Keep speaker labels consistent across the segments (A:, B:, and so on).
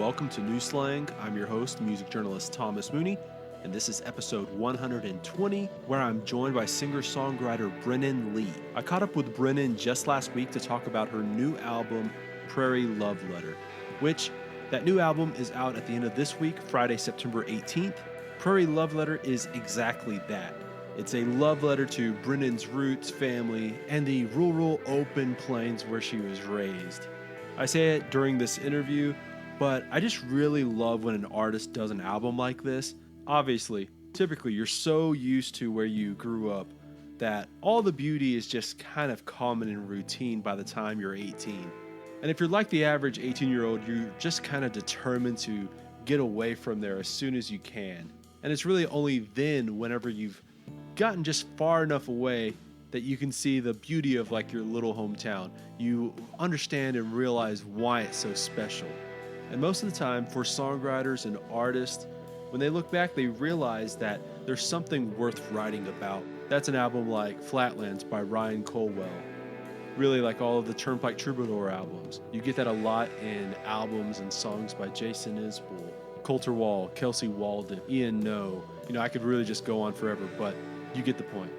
A: welcome to New Slang. I'm your host, music journalist Thomas Mooney, and this is episode 120, where I'm joined by singer-songwriter Brennen Leigh. I caught up with Brennen just last week to talk about her new album, Prairie Love Letter, which that new album is out at the end of this week, Friday, September 18th. Prairie Love Letter is exactly that. It's a love letter to Brennen's roots, family, and the rural open plains where she was raised. I say it during this interview, but I just really love when an artist does an album like this. Obviously, typically you're so used to where you grew up that all the beauty is just kind of common and routine by the time you're 18. And if you're like the average 18-year-old, you're just kind of determined to get away from there as soon as you can. And it's really only then, whenever you've gotten just far enough away, that you can see the beauty of like your little hometown. You understand and realize why it's so special. And most of the time, for songwriters and artists, when they look back, they realize that there's something worth writing about. That's an album like Flatlands by Ryan Colwell. Really like all of the Turnpike Troubadour albums. You get that a lot in albums and songs by Jason Isbell, Colter Wall, Kelsey Walden, Ian Noe. I could really just go on forever, but you get the point.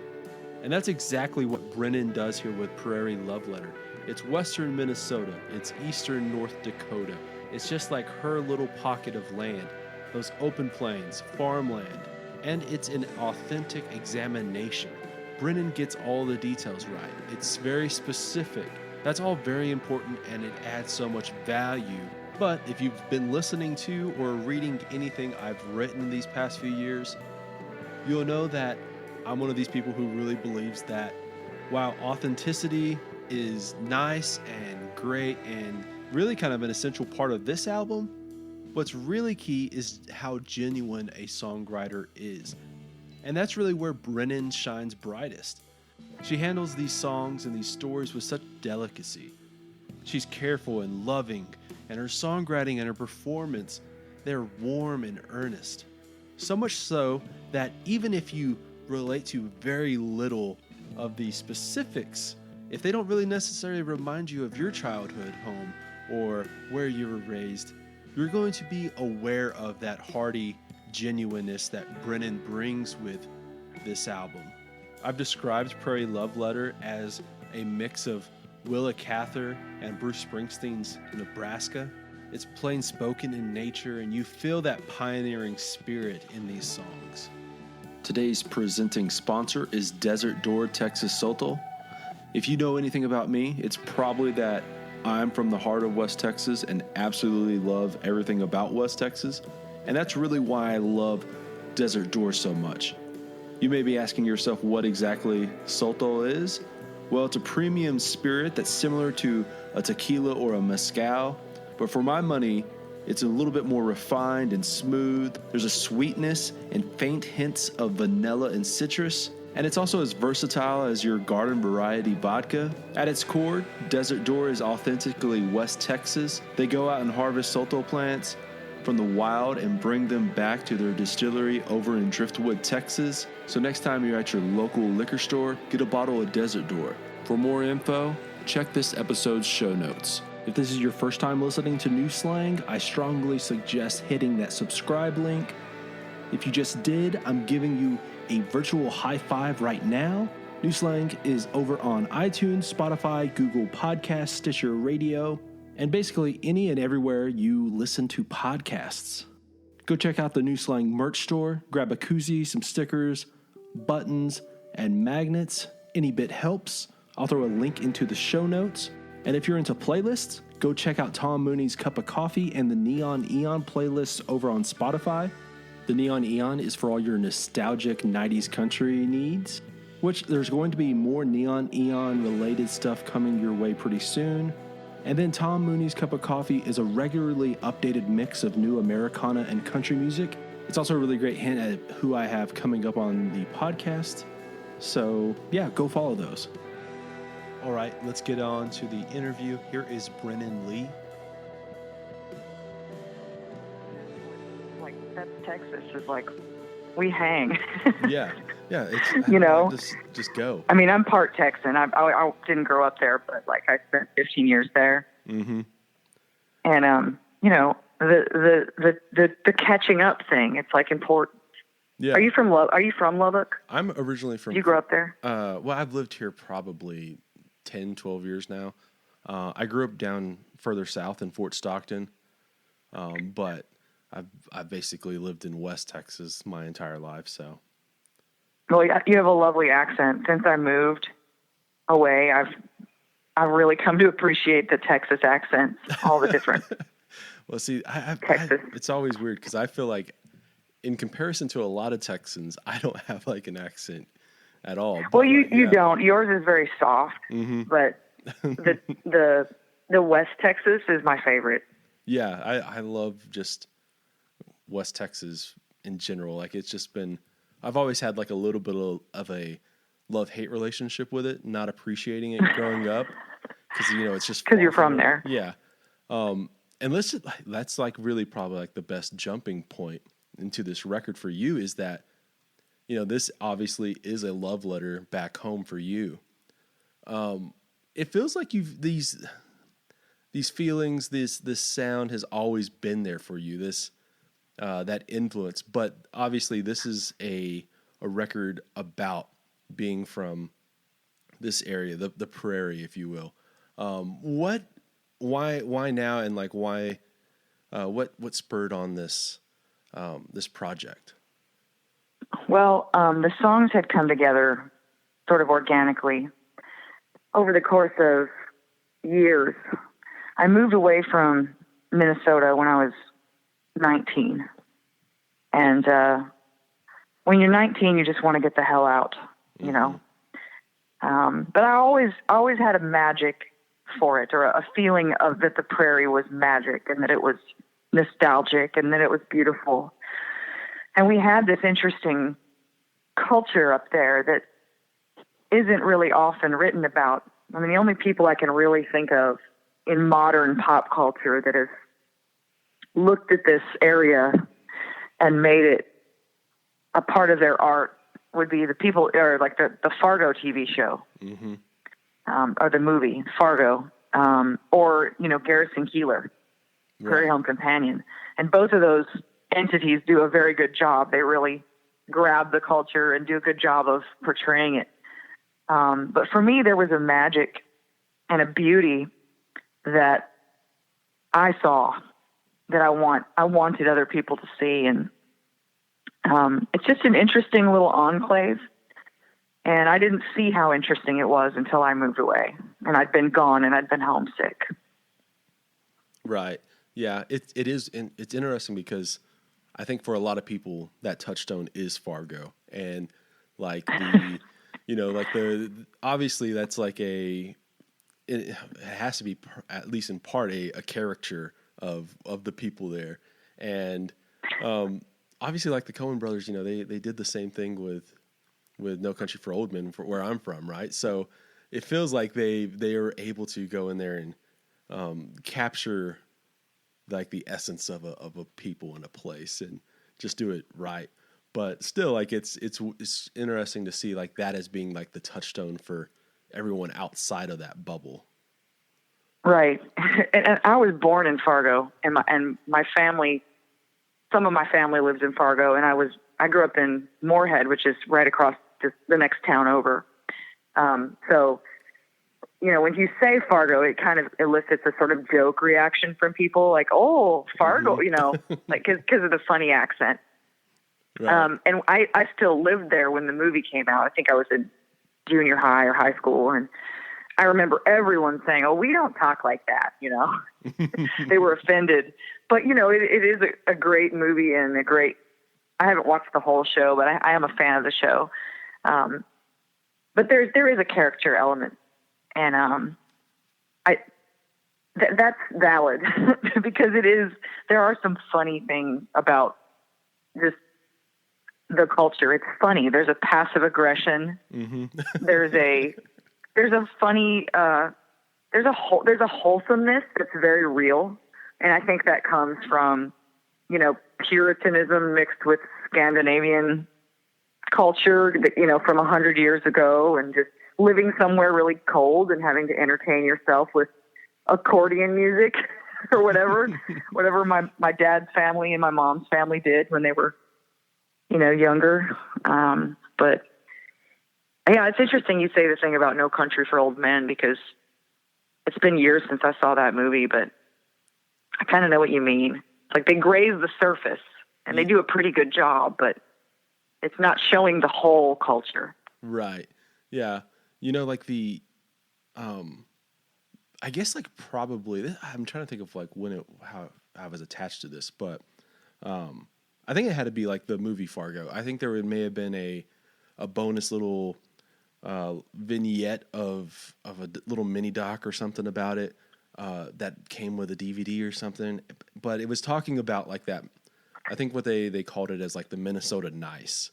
A: And that's exactly what Brennen does here with Prairie Love Letter. It's western Minnesota. It's eastern North Dakota. It's just like her little pocket of land, those open plains, farmland, and it's an authentic examination. Brennen gets all the details right. It's very specific. That's all very important, and it adds so much value. But if you've been listening to or reading anything I've written these past few years, you'll know that I'm one of these people who really believes that while authenticity is nice and great and really kind of an essential part of this album, what's really key is how genuine a songwriter is. And that's really where Brennen shines brightest. She handles these songs and these stories with such delicacy. She's careful and loving, and her songwriting and her performance, they're warm and earnest. So much so that even if you relate to very little of the specifics, if they don't really necessarily remind you of your childhood home or where you were raised, you're going to be aware of that hearty genuineness that Brennen brings with this album. I've described Prairie Love Letter as a mix of Will Cather and Bruce Springsteen's Nebraska. It's plain spoken in nature, and you feel that pioneering spirit in these songs. Today's presenting sponsor is Desert Door Texas Sotol. If you know anything about me, it's probably that I'm from the heart of West Texas and absolutely love everything about West Texas. And that's really why I love Desert Door so much. You may be asking yourself what exactly Sotol is. Well, it's a premium spirit that's similar to a tequila or a mezcal, but for my money, it's a little bit more refined and smooth. There's a sweetness and faint hints of vanilla and citrus, and it's also as versatile as your garden variety vodka. At its core, Desert Door is authentically West Texas. They go out and harvest Sotol plants from the wild and bring them back to their distillery over in Driftwood, Texas. So next time you're at your local liquor store, get a bottle of Desert Door. For more info, check this episode's show notes. If this is your first time listening to New Slang, I strongly suggest hitting that subscribe link. If you just did, I'm giving you a virtual high five right now. New Slang is over on iTunes, Spotify, Google Podcasts, Stitcher Radio, and basically any and everywhere you listen to podcasts. Go check out the New Slang merch store, grab a koozie, some stickers, buttons, and magnets. Any bit helps. I'll throw a link into the show notes. And if you're into playlists, go check out Tom Mooney's Cup of Coffee and the Neon Eon playlists over on Spotify. The Neon Eon is for all your nostalgic 90s country needs, which there's going to be more Neon Eon related stuff coming your way pretty soon. And then Tom Mooney's Cup of Coffee is a regularly updated mix of new Americana and country music. It's also a really great hint at who I have coming up on the podcast. So yeah, go follow those. All right, let's get on to the interview. Here is Brennen Leigh.
B: Like, that's Texas is like, we hang.
A: Yeah. It's, just go.
B: I mean, I'm part Texan. I didn't grow up there, but like I spent 15 years there.
A: Mm-hmm.
B: And, the catching up thing. It's like important.
A: Yeah.
B: Are you from Lubbock?
A: I'm originally from.
B: Did you grow up there?
A: Well, I've lived here probably 10, 12 years now. I grew up down further south in Fort Stockton, but I've basically lived in West Texas my entire life. So.
B: Well, you have a lovely accent. Since I moved away, I've really come to appreciate the Texas accents, all the different.
A: Well, see, it's always weird because I feel like, in comparison to a lot of Texans, I don't have like an accent at all. But,
B: well, you don't. Yours is very soft, but the West Texas is my favorite.
A: Yeah, I love just West Texas in general. Like, it's just been, I've always had like a little bit of a love-hate relationship with it, not appreciating it growing up because, it's just
B: because you're from there.
A: Yeah. And that's like really probably like the best jumping point into this record for you is that, this obviously is a love letter back home for you. It feels like these feelings, this sound has always been there for you, that influence, but obviously this is a record about being from this area, the prairie, if you will. Why now, and like why, what spurred on this project?
B: Well, the songs had come together sort of organically over the course of years. I moved away from Minnesota when I was 19. And when you're 19, you just want to get the hell out, But I always had a magic for it, or a feeling of that the prairie was magic and that it was nostalgic and that it was beautiful. And we had this interesting culture up there that isn't really often written about. I mean, the only people I can really think of in modern pop culture that have looked at this area and made it a part of their art would be the people, or like the Fargo TV show, or the movie Fargo, or Garrison Keillor, Prairie Home Companion, and both of those entities do a very good job. They really grab the culture and do a good job of portraying it. But for me, there was a magic and a beauty that I saw that I wanted other people to see. And it's just an interesting little enclave. And I didn't see how interesting it was until I moved away. And I'd been gone and I'd been homesick.
A: Right. Yeah, it is. It's interesting because I think for a lot of people that touchstone is Fargo. And like obviously that's like it has to be at least in part a caricature of the people there. And obviously like the Coen brothers, they did the same thing with No Country for Old Men, where I'm from, right? So it feels like they are able to go in there and capture like the essence of a people and a place and just do it right. But still, like it's interesting to see like that as being like the touchstone for everyone outside of that bubble.
B: Right. And I was born in Fargo, and my family, some of my family lives in Fargo, and I grew up in Moorhead, which is right across the next town over. So, when you say Fargo, it kind of elicits a sort of joke reaction from people, like, "Oh, Fargo," like because of the funny accent. Right. And I still lived there when the movie came out. I think I was in junior high or high school, and I remember everyone saying, "Oh, we don't talk like that," They were offended. But, it is a great movie and I haven't watched the whole show, but I am a fan of the show. But there is a character element, and that's valid because there are some funny things about just the culture. It's funny. There's a passive aggression. There's a funny, there's a wholesomeness that's very real. And I think that comes from, Puritanism mixed with Scandinavian culture, from 100 years ago, and just living somewhere really cold and having to entertain yourself with accordion music. or whatever my dad's family and my mom's family did when they were, younger. But yeah, it's interesting you say the thing about No Country for Old Men, because it's been years since I saw that movie, but I kind of know what you mean. Like, they graze the surface and they do a pretty good job, but it's not showing the whole culture.
A: Right. Yeah. Like I guess like probably, I'm trying to think of like how I was attached to this, but I think it had to be like the movie Fargo. I think there may have been a bonus little vignette of a little mini doc or something about it that came with a DVD or something, but it was talking about like that. I think what they called it as like the Minnesota nice,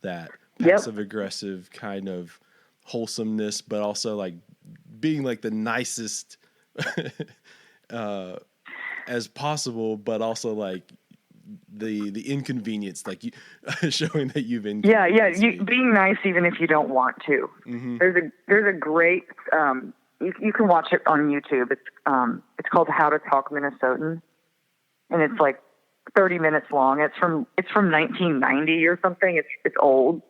A: that passive aggressive kind of wholesomeness, but also like being like the nicest as possible, but also like the inconvenience, like you showing that you've inconvenienced me.
B: Being nice even if you don't want to. Mm-hmm. There's a great you can watch it on YouTube. It's called How to Talk Minnesotan, and it's like 30 minutes long. It's from 1990 or something. It's old,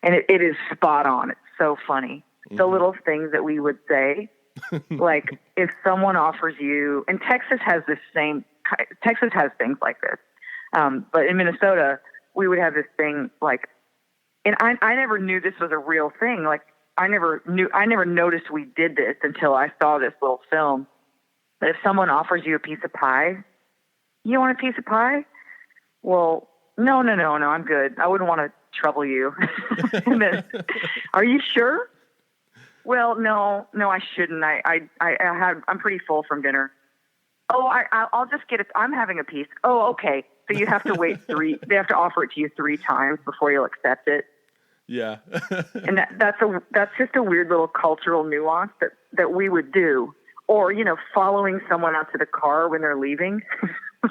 B: and it is spot on. It's so funny. Mm-hmm. The little things that we would say, like if someone offers you, and Texas has things like this. But in Minnesota, we would have this thing like, and I never knew this was a real thing. Like I never noticed we did this until I saw this little film. But if someone offers you a piece of pie, you want a piece of pie? Well, no, I'm good. I wouldn't want to trouble you. And then, are you sure? Well, no, I shouldn't. I'm pretty full from dinner. Oh, I'll just get it. I'm having a piece. Oh, okay. So you have to wait they have to offer it to you 3 times before you'll accept it.
A: Yeah.
B: And that's just a weird little cultural nuance that we would do. Or, following someone out to the car when they're leaving,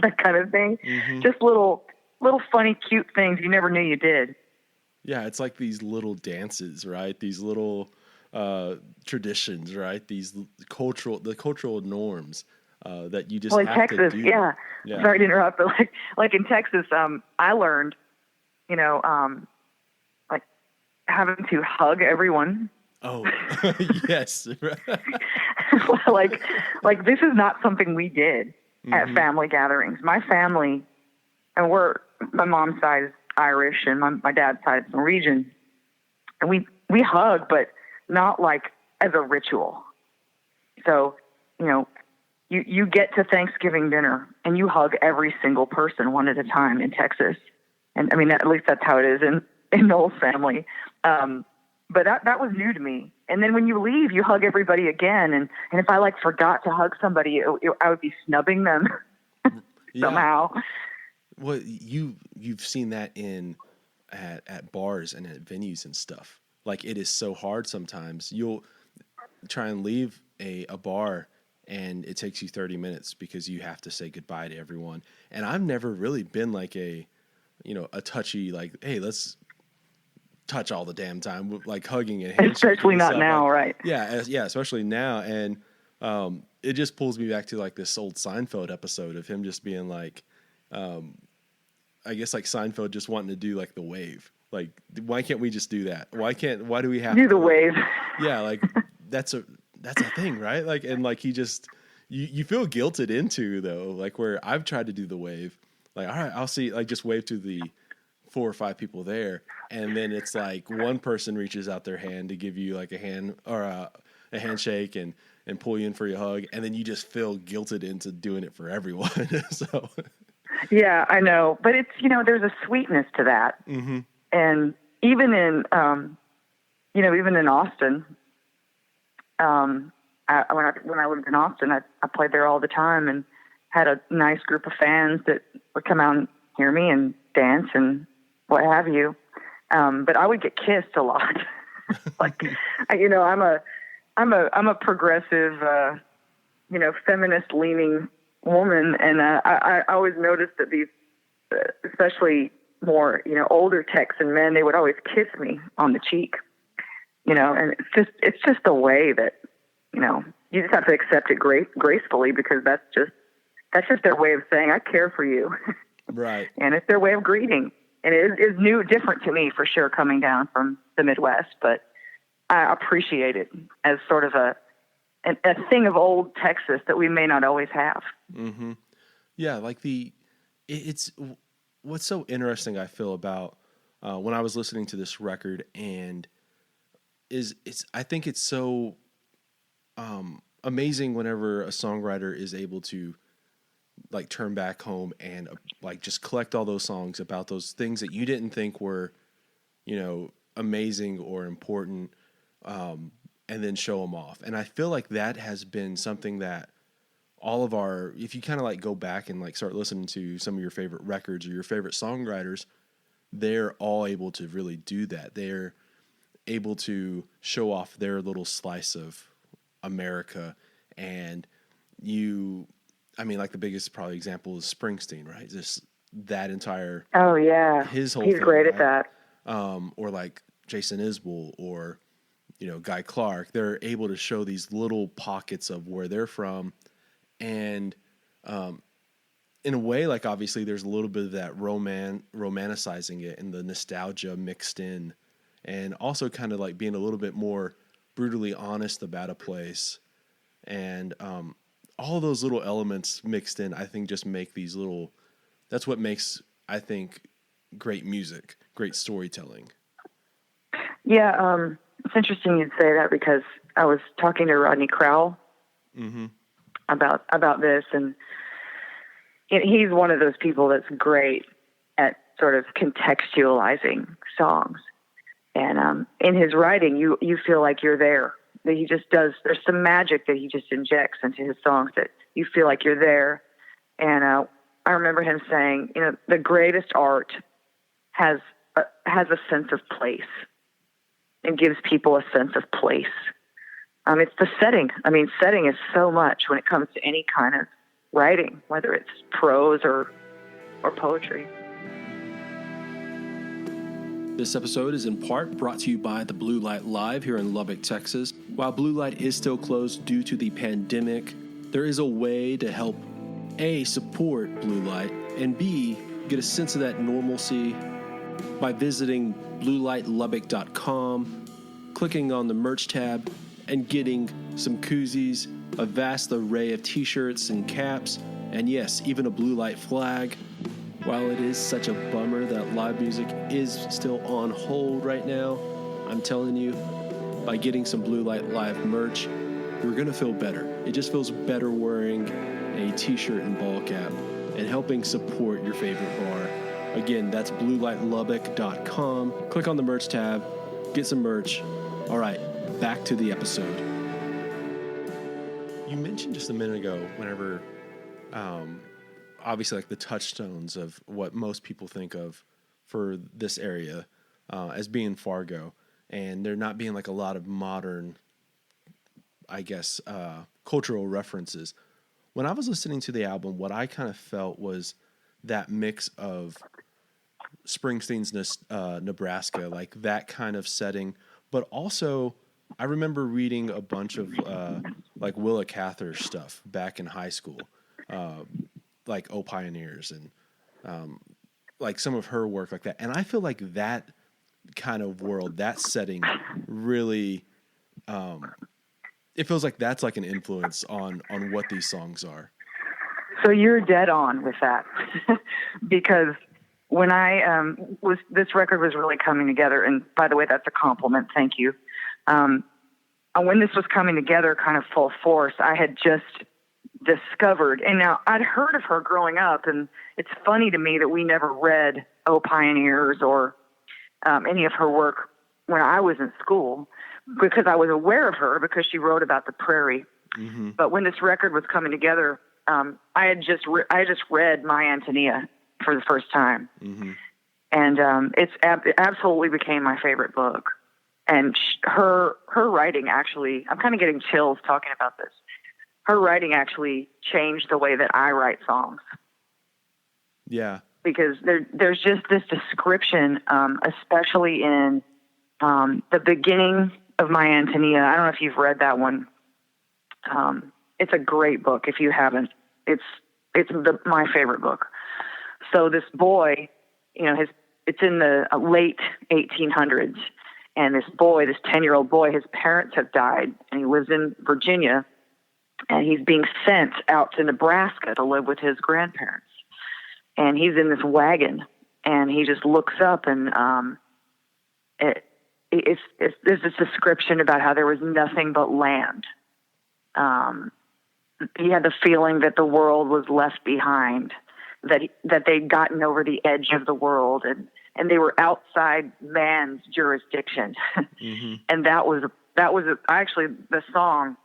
B: that kind of thing. Mm-hmm. Just little funny, cute things you never knew you did.
A: Yeah, it's like these little dances, right? These little traditions, right? These cultural norms that you just have
B: Texas,
A: to do.
B: Yeah. Sorry to interrupt, but like in Texas, I learned, like having to hug everyone.
A: Oh, yes.
B: like this is not something we did at family gatherings. My family, and my mom's side is Irish and my dad's side is Norwegian, and we hug, but not like as a ritual. So, you get to Thanksgiving dinner and you hug every single person one at a time in Texas. And I mean, at least that's how it is in Noel's family. But that was new to me. And then when you leave, you hug everybody again. And if I forgot to hug somebody, I would be snubbing them somehow.
A: Well, you've seen that at bars and at venues and stuff. Like, it is so hard sometimes. You'll try and leave a bar and it takes you 30 minutes because you have to say goodbye to everyone. And I've never really been like a touchy, like, hey, let's touch all the damn time, like hugging and handshaking.
B: Especially not now, right?
A: Yeah, especially now. And it just pulls me back to like this old Seinfeld episode of him just being like, I guess like Seinfeld just wanting to do like the wave. Like, why can't we just do that? Why do we have
B: to do the wave?
A: Yeah, like that's a thing, right? Like, and like he just you feel guilted into though, like where I've tried to do the wave. Like, all right, I'll see, like just wave to the 4 or 5 people there, and then it's like one person reaches out their hand to give you like a hand or a handshake and pull you in for your hug, and then you just feel guilted into doing it for everyone. So
B: yeah, I know, but it's there's a sweetness to that. Mm-hmm. And even in, even in Austin, when I lived in Austin, I played there all the time and had a nice group of fans that would come out and hear me and dance and what have you. But I would get kissed a lot. Like, I'm a progressive, feminist leaning woman. And I always noticed that these, especially more, older Texan men, they would always kiss me on the cheek, and it's just a way that, you just have to accept it gracefully, because that's just That's just their way of saying, I care for you.
A: Right.
B: And it's their way of greeting. And it is new, different to me for sure, coming down from the Midwest, but I appreciate it as sort of a thing of old Texas that we may not always have.
A: Mm-hmm. Yeah. Like it's what's so interesting I feel about when I was listening to this record and I think it's so amazing whenever a songwriter is able to like turn back home and like just collect all those songs about those things that you didn't think were, amazing or important, and then show them off. And I feel like that has been something that if you kind of like go back and like start listening to some of your favorite records or your favorite songwriters, they're all able to really do that. They're able to show off their little slice of America. And like the biggest probably example is Springsteen, right? Just that entire,
B: oh yeah,
A: his whole
B: he's
A: thing,
B: great
A: right?
B: at that.
A: Or like Jason Isbell or, Guy Clark, they're able to show these little pockets of where they're from. And, in a way, like obviously there's a little bit of that romanticizing it and the nostalgia mixed in, and also kind of like being a little bit more brutally honest about a place. And, all those little elements mixed in, I think just make that's what makes, I think, great music, great storytelling.
B: Yeah. It's interesting you'd say that because I was talking to Rodney Crowell
A: Mm-hmm.
B: about this, and he's one of those people that's great at sort of contextualizing songs. And in his writing, you feel like you're there. That he just does. There's some magic that he just injects into his songs that you feel like you're there. And I remember him saying, the greatest art has a sense of place and gives people a sense of place. It's the setting. Setting is so much when it comes to any kind of writing, whether it's prose or poetry.
A: This episode is in part brought to you by the Blue Light Live here in Lubbock, Texas. While Blue Light is still closed due to the pandemic, there is a way to help A, support Blue Light, and B, get a sense of that normalcy by visiting bluelightlubbock.com, clicking on the merch tab, and getting some koozies, a vast array of t-shirts and caps, and yes, even a Blue Light flag. While it is such a bummer that live music is still on hold right now, I'm telling you, by getting some Blue Light Live merch, you're going to feel better. It just feels better wearing a t-shirt and ball cap and helping support your favorite bar. Again, that's bluelightlubbock.com. Click on the merch tab, get some merch. All right, back to the episode. You mentioned just a minute ago, whenever, obviously like the touchstones of what most people think of for this area as being Fargo, and there not being like a lot of modern, I guess, cultural references. When I was listening to the album, what I kind of felt was that mix of Springsteen's Nebraska, like that kind of setting, but also I remember reading a bunch of like Will Cather stuff back in high school, like Oh Pioneers and like some of her work like that. And I feel like that kind of world, that setting really, it feels like that's like an influence on what these songs are.
B: So you're dead on with that because when this record was really coming together, and by the way, that's a compliment. Thank you. When this was coming together kind of full force, I had just discovered, and now I'd heard of her growing up, and it's funny to me that we never read Oh Pioneers or any of her work when I was in school, because I was aware of her because she wrote about the prairie.
A: Mm-hmm.
B: But when this record was coming together, I had just read My Antonia for the first time.
A: Mm-hmm.
B: And it absolutely became my favorite book. And her writing actually, I'm kind of getting chills talking about this. Her writing actually changed the way that I write songs.
A: Yeah.
B: Because there's just this description, especially in the beginning of My Antonia. I don't know if you've read that one. It's a great book if you haven't. It's It's my favorite book. So this boy, it's in the late 1800s, and this 10-year-old boy, his parents have died, and he lives in Virginia, and he's being sent out to Nebraska to live with his grandparents. And he's in this wagon, and he just looks up, and there's this description about how there was nothing but land. He had the feeling that the world was left behind, that they'd gotten over the edge of the world, and they were outside man's jurisdiction. Mm-hmm. And that was actually the song,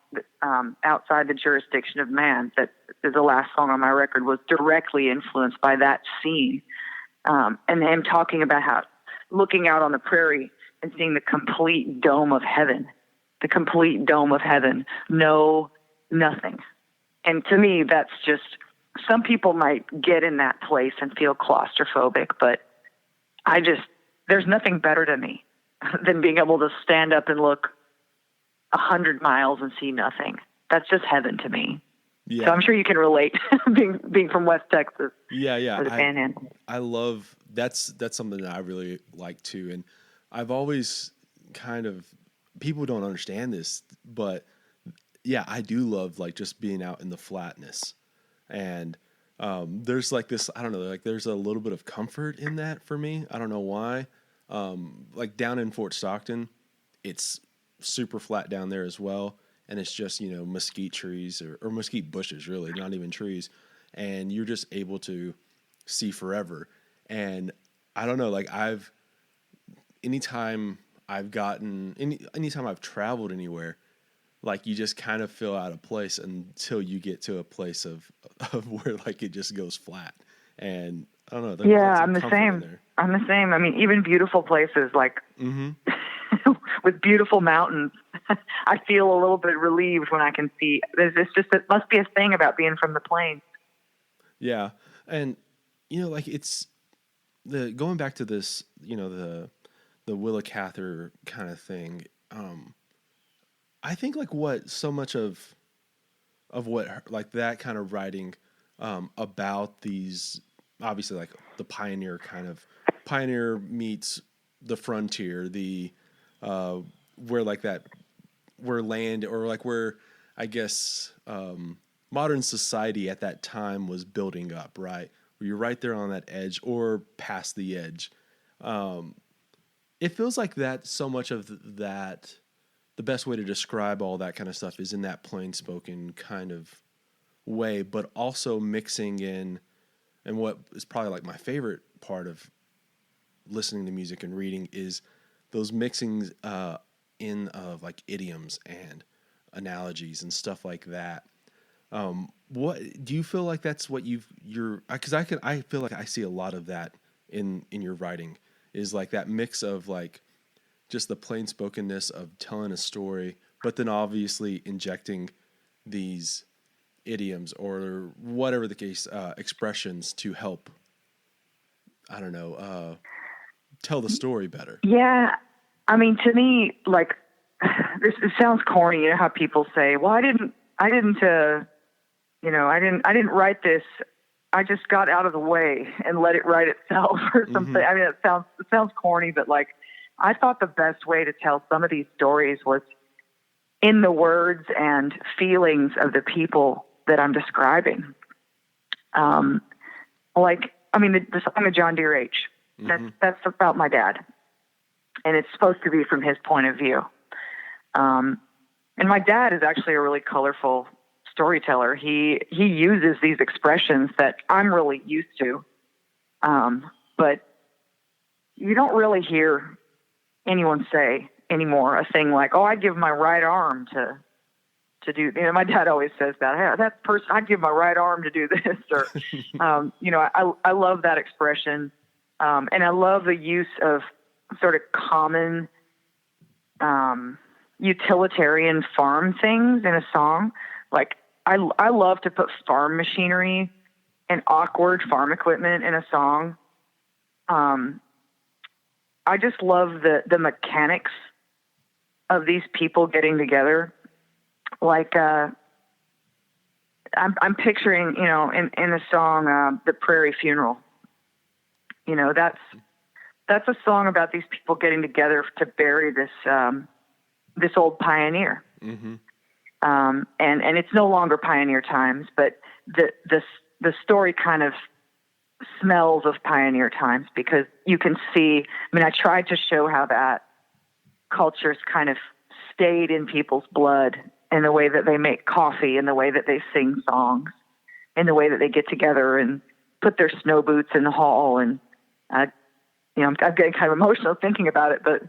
B: Outside the Jurisdiction of Man, that is the last song on my record, was directly influenced by that scene. And him talking about how looking out on the prairie and seeing the complete dome of heaven, no, nothing. And to me, that's just, some people might get in that place and feel claustrophobic, but there's nothing better to me than being able to stand up and look 100 miles and see nothing. That's just heaven to me. Yeah. So I'm sure you can relate, being from West Texas.
A: Yeah.
B: Or the Panhandle.
A: I love, that's something that I really like too. And I've always people don't understand this, but yeah, I do love like just being out in the flatness. And there's like this, I don't know, like there's a little bit of comfort in that for me. I don't know why. Like down in Fort Stockton, it's super flat down there as well. And it's just, mesquite trees or mesquite bushes, really, not even trees. And you're just able to see forever. And I don't know, like anytime I've traveled anywhere, like you just kind of feel out of place until you get to a place of where like it just goes flat. And I don't know.
B: Yeah, I'm the same. I mean, even beautiful places like mm-hmm. with beautiful mountains, I feel a little bit relieved when I can see. It must be a thing about being from the plains. Yeah,
A: and like it's going back to this, the Will Cather kind of thing. I think like what so much of what like that kind of writing about these, obviously like the pioneer meets the frontier, where land, or like where I guess modern society at that time was building up, right? Where you're right there on that edge or past the edge. It feels like that so much of that. The best way to describe all that kind of stuff is in that plain spoken kind of way, but also mixing in, and what is probably like my favorite part of listening to music and reading is those mixings in of like idioms and analogies and stuff like that. What do you feel like that's what because I feel like I see a lot of that in your writing, is like that mix of like just the plain spokenness of telling a story, but then obviously injecting these idioms or whatever the case, expressions to help, I don't know, tell the story better.
B: Yeah. I mean, to me, like, it sounds corny. You know how people say, well, I didn't write this. I just got out of the way and let it write itself or something. Mm-hmm. I mean, it sounds corny, but like, I thought the best way to tell some of these stories was in the words and feelings of the people that I'm describing. The song of John Deere H. Mm-hmm. That's about my dad, and it's supposed to be from his point of view. And my dad is actually a really colorful storyteller. He uses these expressions that I'm really used to, but you don't really hear anyone say anymore a thing like, "Oh, I'd give my right arm to do." My dad always says that. Hey, that person, I'd give my right arm to do this, or I love that expression, and I love the use of sort of common utilitarian farm things in a song. Like I love to put farm machinery and awkward farm equipment in a song. I just love the mechanics of these people getting together. Like, I'm picturing, in the song, the Prairie Funeral, that's a song about these people getting together to bury this old pioneer.
A: Mm-hmm.
B: And it's no longer pioneer times, but the story kind of smells of pioneer times, because you can see, I tried to show how that culture's kind of stayed in people's blood, in the way that they make coffee, in the way that they sing songs, in the way that they get together and put their snow boots in the hall. And, I'm getting kind of emotional thinking about it, but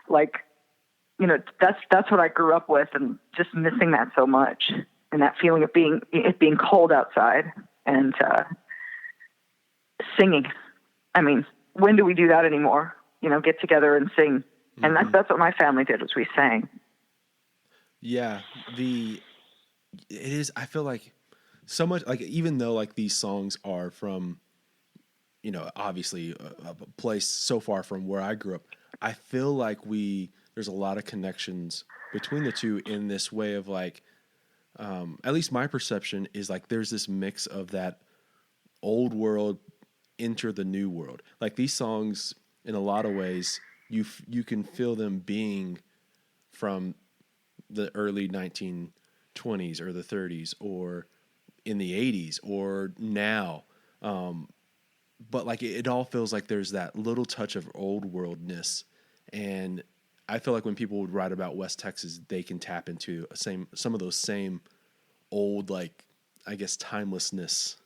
B: that's what I grew up with, and just missing that so much, and that feeling of being cold outside and, singing. When do we do that anymore? Get together and sing. And
A: Mm-hmm.
B: that's what my family did, was we sang.
A: Yeah. I feel like so much, like, even though like these songs are from, obviously a place so far from where I grew up, I feel like there's a lot of connections between the two, in this way of like, at least my perception is like, there's this mix of that old world enter the new world. Like, these songs, in a lot of ways, you can feel them being from the early 1920s or the 30s, or in the 80s, or now. But like, it all feels like there's that little touch of old worldness. And I feel like when people would write about West Texas, they can tap into some of those same old, like, I guess, timelessness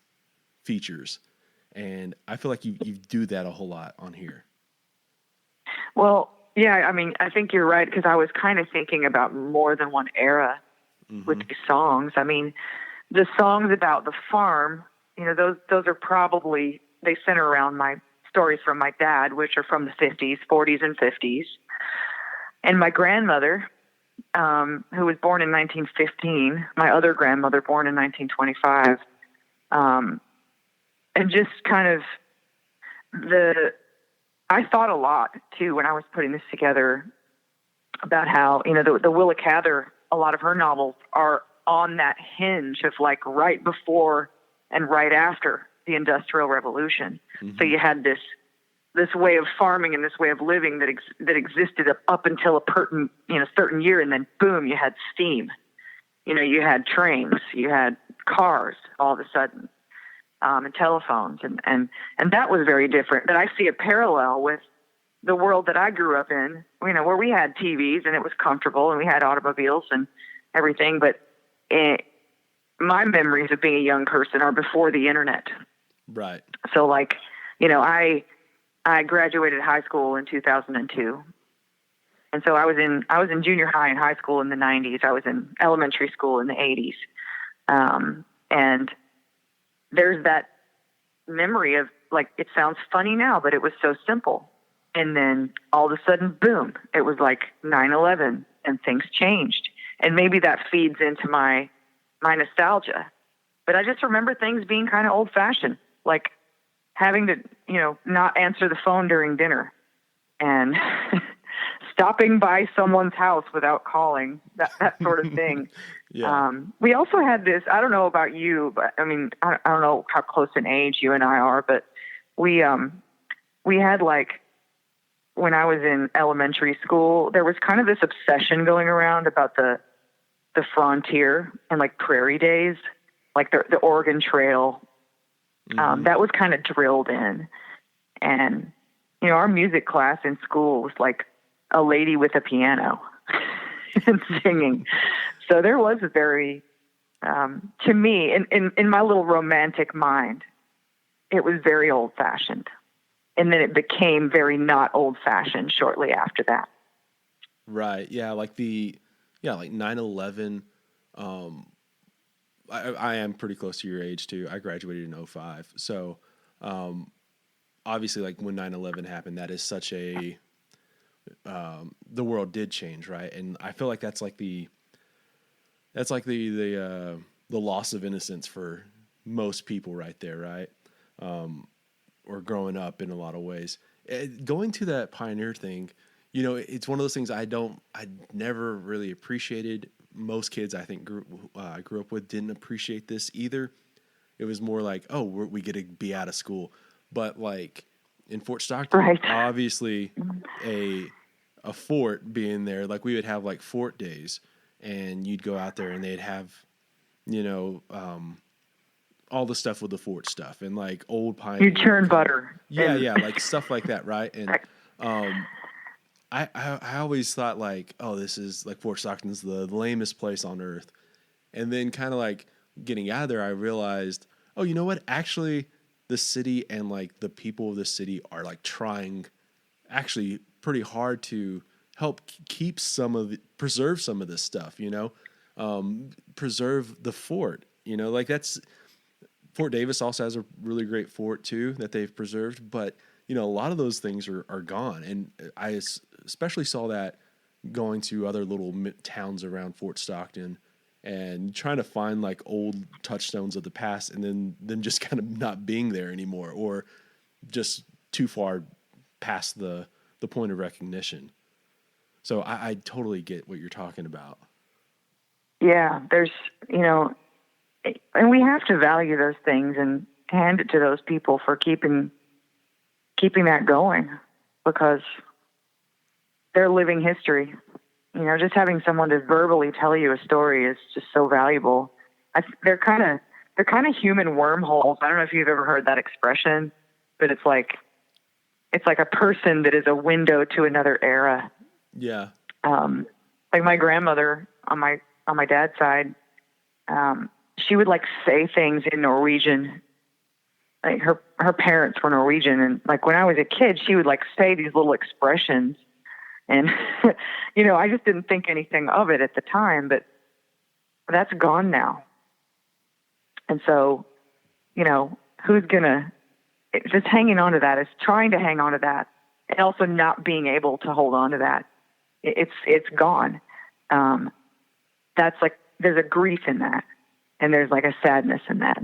A: features. And I feel like you do that a whole lot on here.
B: Well, yeah, I think you're right, because I was kind of thinking about more than one era with these songs. The songs about the farm, those are probably, they center around my stories from my dad, which are from the 40s and 50s. And my grandmother, who was born in 1915, my other grandmother born in 1925, and just kind of I thought a lot too, when I was putting this together, about how, the Will Cather, a lot of her novels are on that hinge of like right before and right after the Industrial Revolution. Mm-hmm. So you had this way of farming and this way of living that existed up until a certain year, and then boom, you had steam. You had trains, you had cars all of a sudden, and telephones, and that was very different. But I see a parallel with the world that I grew up in, where we had TVs and it was comfortable, and we had automobiles and everything. But my memories of being a young person are before the internet.
A: Right.
B: So like, I graduated high school in 2002. And so I was in junior high and high school in the 90s. I was in elementary school in the 80s. And there's that memory of, like, it sounds funny now, but it was so simple. And then all of a sudden, boom, it was like 9/11 and things changed. And maybe that feeds into my nostalgia. But I just remember things being kind of old fashioned, like having to, not answer the phone during dinner, and stopping by someone's house without calling, that sort of thing.
A: Yeah.
B: We also had this, I don't know about you, but I don't know how close in age you and I are, but we had, like, when I was in elementary school, there was kind of this obsession going around about the frontier and like prairie days, like the Oregon Trail.
A: Mm-hmm.
B: That was kind of drilled in. And, our music class in school was like a lady with a piano and singing. So there was a very, to me, in my little romantic mind, it was very old fashioned. And then it became very not old fashioned shortly after that.
A: Right. Yeah. Like 9/11. I am pretty close to your age too. I graduated in 2005. So, obviously, like, when 9/11 happened, that is such the world did change. Right. And I feel like that's like the loss of innocence for most people right there. Right. Or growing up in a lot of ways. Going to that pioneer thing, it's one of those things I never really appreciated most kids I think grew up with didn't appreciate this either. It was more like, oh, we get to be out of school. But like in Fort Stockton,
B: Right.
A: obviously a fort being there, like we would have like fort days, and you'd go out there and they'd have, all the stuff with the fort stuff and like old pine.
B: You churn butter.
A: Yeah, like stuff like that, right? And I always thought like, oh, this is like Fort Stockton's the lamest place on earth. And then kind of like getting out of there, I realized, oh, you know what? Actually, the city and like the people of the city are like trying actually pretty hard to help preserve some of this stuff, preserve the fort, like that's Fort Davis also has a really great fort too that they've preserved, but a lot of those things are gone. And I especially saw that going to other little towns around Fort Stockton and trying to find like old touchstones of the past and then them just kind of not being there anymore or just too far past the point of recognition. So I totally get what you're talking about.
B: Yeah, there's, and we have to value those things and hand it to those people for keeping that going because they're living history. Just having someone to verbally tell you a story is just so valuable. They're kind of human wormholes. I don't know if you've ever heard that expression, but it's like a person that is a window to another era.
A: Yeah.
B: Like my grandmother on my dad's side, she would like say things in Norwegian. Like her parents were Norwegian, and like when I was a kid, she would like say these little expressions, and I just didn't think anything of it at the time, but that's gone now. And so, who's gonna just hanging on to that is trying to hang on to that, and also not being able to hold on to that. It's gone. That's like there's a grief in that, and there's like a sadness in that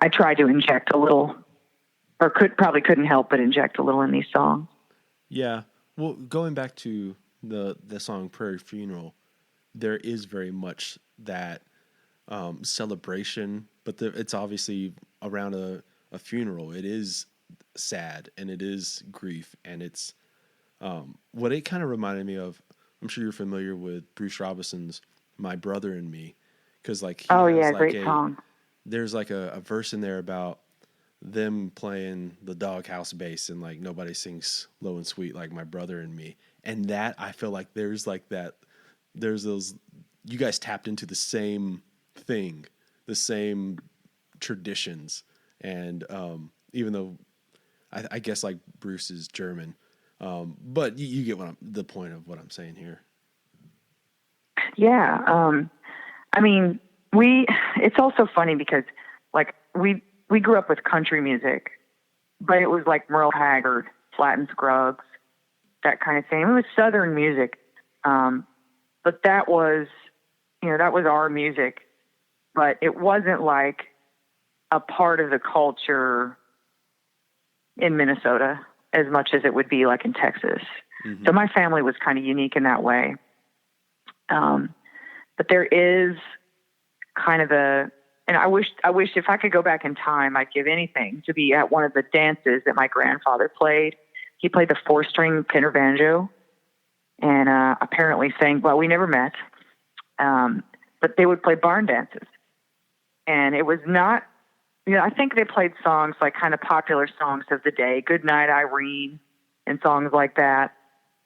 B: I tried to inject a little, or couldn't help but inject a little in these songs.
A: Yeah. Well, going back to the song Prairie Funeral, there is very much that celebration, but it's obviously around a funeral. It is sad and it is grief, and it's what it kind of reminded me of. I'm sure you're familiar with Bruce Robinson's "My Brother and Me," because like
B: great song.
A: There's like a verse in there about them playing the doghouse bass and like nobody sings low and sweet like my brother and me. And that I feel like there's those, you guys tapped into the same thing, the same traditions. And even though I guess like Bruce is German, but you get the point of what I'm saying here.
B: Yeah. It's also funny because like we grew up with country music, but it was like Merle Haggard, Flatt and Scruggs, that kind of thing. It was Southern music. But that was our music, but it wasn't like a part of the culture in Minnesota as much as it would be like in Texas. Mm-hmm. So my family was kind of unique in that way. But there is kind of and I wish if I could go back in time, I'd give anything to be at one of the dances that my grandfather played. He played the 4-string tenor banjo and apparently sang, well, we never met, but they would play barn dances. And it was not, I think they played songs like kind of popular songs of the day, Good Night, Irene, and songs like that.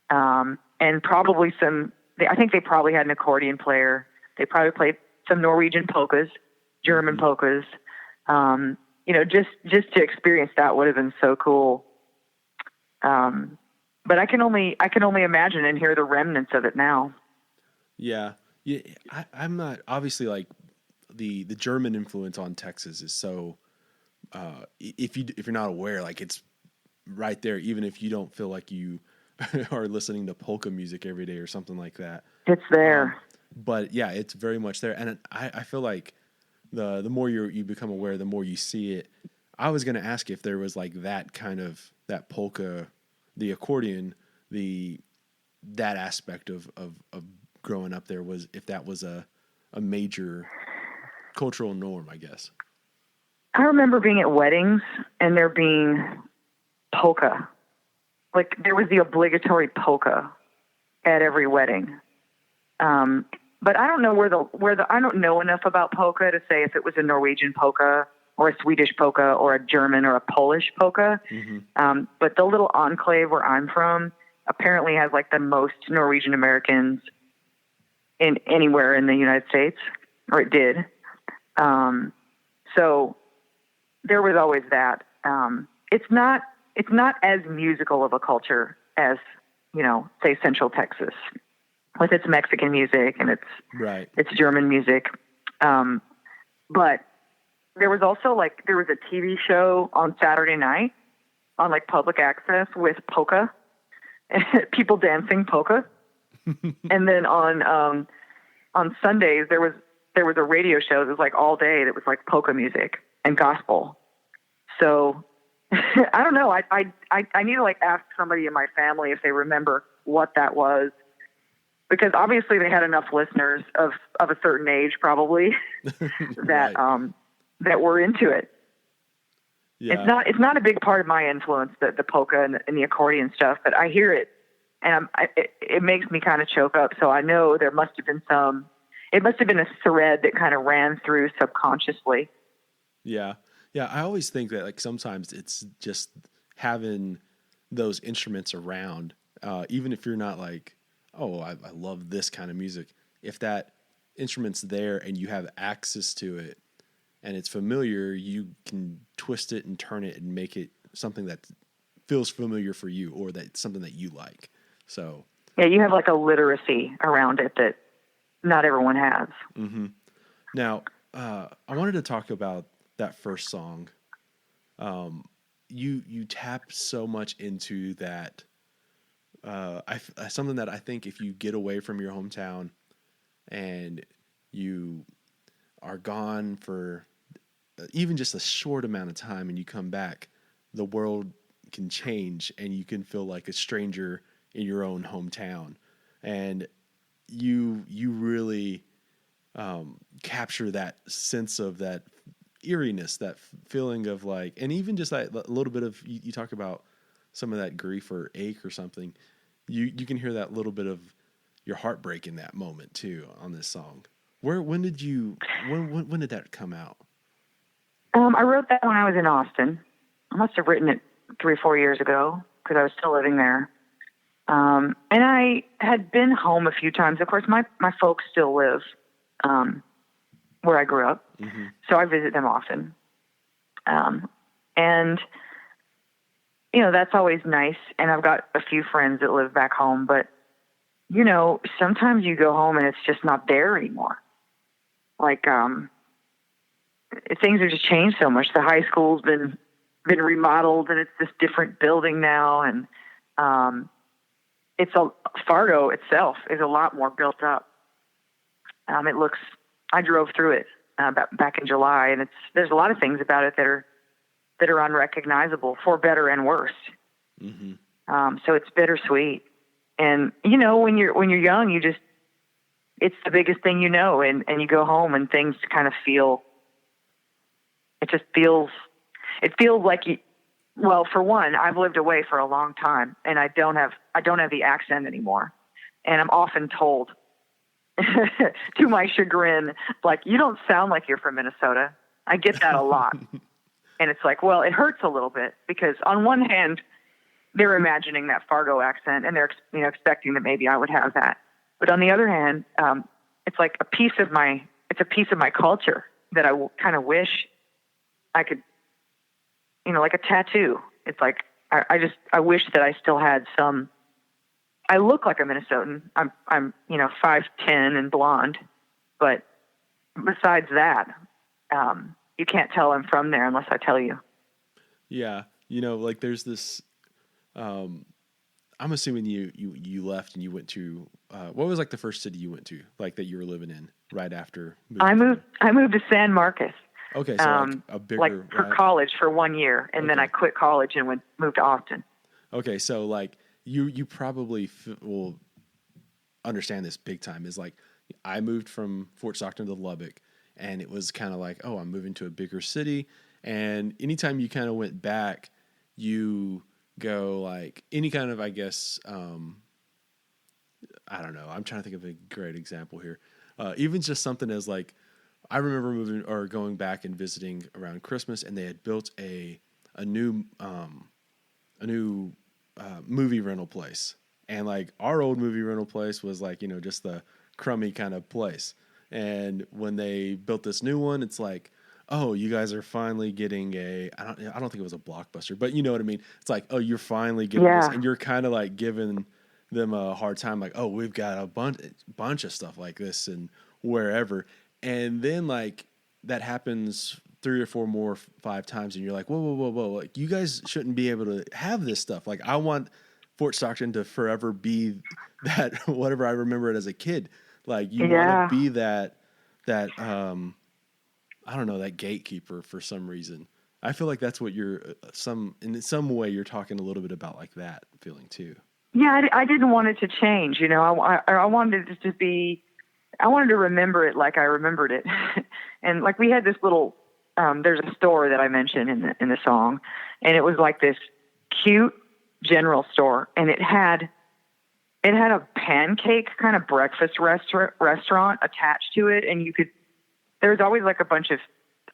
B: And probably I think they probably had an accordion player. They probably played some Norwegian polkas, German polkas. Just to experience that would have been so cool. But I can only imagine and hear the remnants of it now.
A: Yeah. I'm not obviously like the German influence on Texas is so. If you're not aware, like it's right there. Even if you don't feel like you are listening to polka music every day or something like that,
B: it's there.
A: But yeah, it's very much there, and I feel like the more you become aware, the more you see it. I was going to ask if there was like that kind of that polka, the accordion, that aspect of growing up there was if that was a major cultural norm, I guess.
B: I remember being at weddings and there being polka. Like there was the obligatory polka at every wedding. But I don't know I don't know enough about polka to say if it was a Norwegian polka or a Swedish polka or a German or a Polish polka.
A: Mm-hmm.
B: But the little enclave where I'm from apparently has like the most Norwegian Americans in anywhere in the United States, or it did. So there was always that. It's not as musical of a culture as, say Central Texas with its Mexican music and its German music. But there was also there was a TV show on Saturday night on like public access with polka, people dancing polka. And then on Sundays there was a radio show that was like all day that was like polka music and gospel. So I don't know. I need to like ask somebody in my family if they remember what that was, because obviously they had enough listeners of a certain age probably that that were into it. Yeah. It's not a big part of my influence, the polka and the accordion stuff, but I hear it and it makes me kind of choke up. So I know there must have been a thread that kind of ran through subconsciously.
A: Yeah. Yeah. I always think that like sometimes it's just having those instruments around, even if you're not like, oh, I love this kind of music. If that instrument's there and you have access to it and it's familiar, you can twist it and turn it and make it something that feels familiar for you, or that's something that you like. So
B: yeah, you have like a literacy around it that not everyone has.
A: Mm-hmm. Now, I wanted to talk about that first song. You tap so much into that. Something that I think if you get away from your hometown and you are gone for even just a short amount of time and you come back, the world can change and you can feel like a stranger in your own hometown. And you really capture that sense of that eeriness, that feeling of like, and even just that a little bit of, you talk about some of that grief or ache or something. You can hear that little bit of your heartbreak in that moment too on this song. When did that come out?
B: I wrote that when I was in Austin. I must have written it 3 or 4 years ago because I was still living there. And I had been home a few times. Of course, my folks still live where I grew up, mm-hmm. So I visit them often. And that's always nice. And I've got a few friends that live back home, but sometimes you go home and it's just not there anymore. Like, things have just changed so much. The high school's been remodeled and it's this different building now. And, Fargo itself is a lot more built up. I drove through it, back in July, and there's a lot of things about it that are unrecognizable, for better and worse. Mm-hmm. So it's bittersweet. And, when you're young, it's the biggest thing, and you go home and things kind of it feels like well, for one, I've lived away for a long time and I don't have the accent anymore. And I'm often told to my chagrin, like, you don't sound like you're from Minnesota. I get that a lot. And it's like, well, it hurts a little bit because on one hand, they're imagining that Fargo accent and they're expecting that maybe I would have that. But on the other hand, it's like a piece of my culture that I kind of wish I could, like a tattoo. It's like, I wish that I still had some. I look like a Minnesotan. I'm 5'10" and blonde, but besides that, you can't tell I'm from there unless I tell you.
A: Yeah, like there's this. I'm assuming you left and you went to what was like the first city you went to, like that you were living in right after?
B: I moved to San Marcos.
A: Okay, so like a bigger,
B: like for college for 1 year, and then I quit college and moved to Austin.
A: Okay, so like you probably understand this big time is like, I moved from Fort Stockton to Lubbock, and it was kind of like, oh, I'm moving to a bigger city. And anytime you kind of went back, you go like any kind of, I guess, I don't know. I'm trying to think of a great example here. Even just something as like, I remember moving or going back and visiting around Christmas, and they had built a new movie rental place. And like our old movie rental place was like, you know, just the crummy kind of place. And when they built this new one, it's like, oh, you guys are finally getting I don't think it was a Blockbuster, but you know what I mean? It's like, oh, you're finally getting this, and you're kind of like giving them a hard time, like, oh, we've got a bunch of stuff like this and wherever. And then like that happens 3 or 4 more 5 times, and you're like, whoa, like you guys shouldn't be able to have this stuff. Like I want Fort Stockton to forever be that whatever I remember it as a kid. Like you want to be that I don't know, that gatekeeper for some reason. I feel like that's what you're in some way you're talking a little bit about, like that feeling too.
B: Yeah, I didn't want it to change. You know, I wanted it to be, I wanted to remember it like I remembered it. And like we had this little, there's a store that I mentioned in the song, and it was like this cute general store, and it had a pancake kind of breakfast restaurant attached to it, and there was always like a bunch of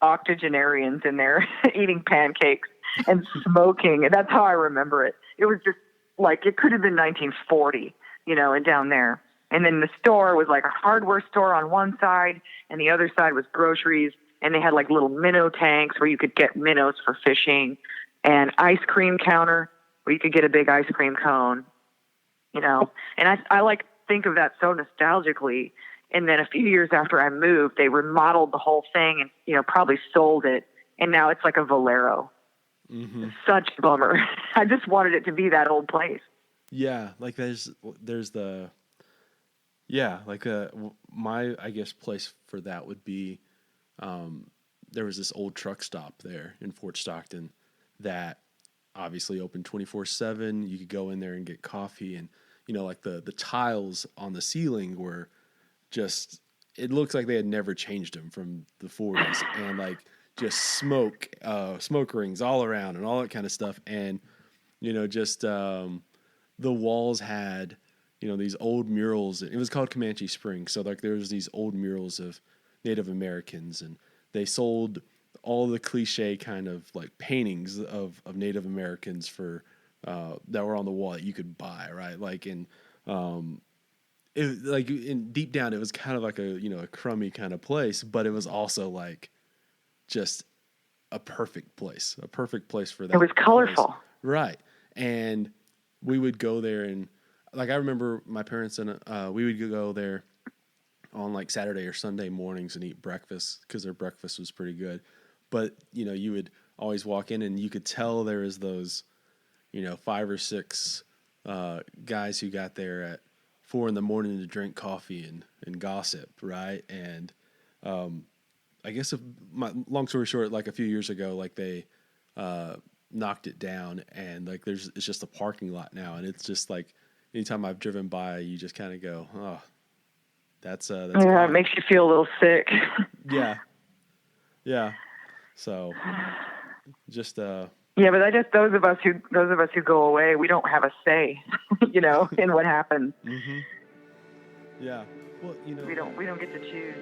B: octogenarians in there eating pancakes and smoking, and that's how I remember it. It was just like, it could have been 1940, you know, and down there. And then the store was like a hardware store on one side, and the other side was groceries, and they had like little minnow tanks where you could get minnows for fishing, and ice cream counter where you could get a big ice cream cone, you know. And I like think of that so nostalgically. And then a few years after I moved, they remodeled the whole thing and, you know, probably sold it. And now it's like a Valero. Mm-hmm. Such a bummer. I just wanted it to be that old place.
A: Yeah. Like there's my, I guess, place for that would be, there was this old truck stop there in Fort Stockton that obviously opened 24/7. You could go in there and get coffee, and, you know, like the tiles on the ceiling were just, it looks like they had never changed them from the 40s, and like just smoke rings all around and all that kind of stuff. And, you know, just the walls had, you know, these old murals. It was called Comanche Springs. So like there was these old murals of Native Americans, and they sold all the cliche kind of like paintings of Native Americans for that were on the wall that you could buy, right? Like it, like in deep down, it was kind of like a, you know, a crummy kind of place, but it was also like just a perfect place for that.
B: It was colorful.
A: Place. Right. And we would go there, and like, I remember my parents and we would go there on like Saturday or Sunday mornings and eat breakfast, because their breakfast was pretty good. But, you know, you would always walk in and you could tell there was those, you know, 5 or 6 guys who got there at 4 a.m. to drink coffee and gossip, right? And I guess long story short, like a few years ago, like they knocked it down, and like it's just a parking lot now, and it's just like anytime I've driven by, you just kind of go, oh, that's
B: yeah, it makes you feel a little sick.
A: yeah. So just
B: yeah, but I just those of us who go away, we don't have a say, you know, in what happens.
A: Mm-hmm. Yeah. Well, you know,
B: we don't get to choose.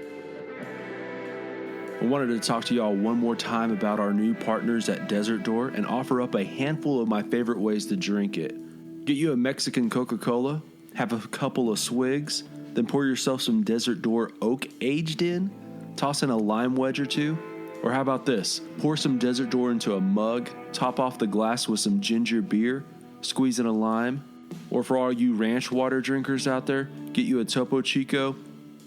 A: I wanted to talk to y'all one more time about our new partners at Desert Door and offer up a handful of my favorite ways to drink it. Get you a Mexican Coca-Cola, have a couple of swigs, then pour yourself some Desert Door Oak aged in, toss in a lime wedge or two. Or how about this? Pour some Desert Door into a mug, top off the glass with some ginger beer, squeeze in a lime. Or for all you ranch water drinkers out there, get you a Topo Chico,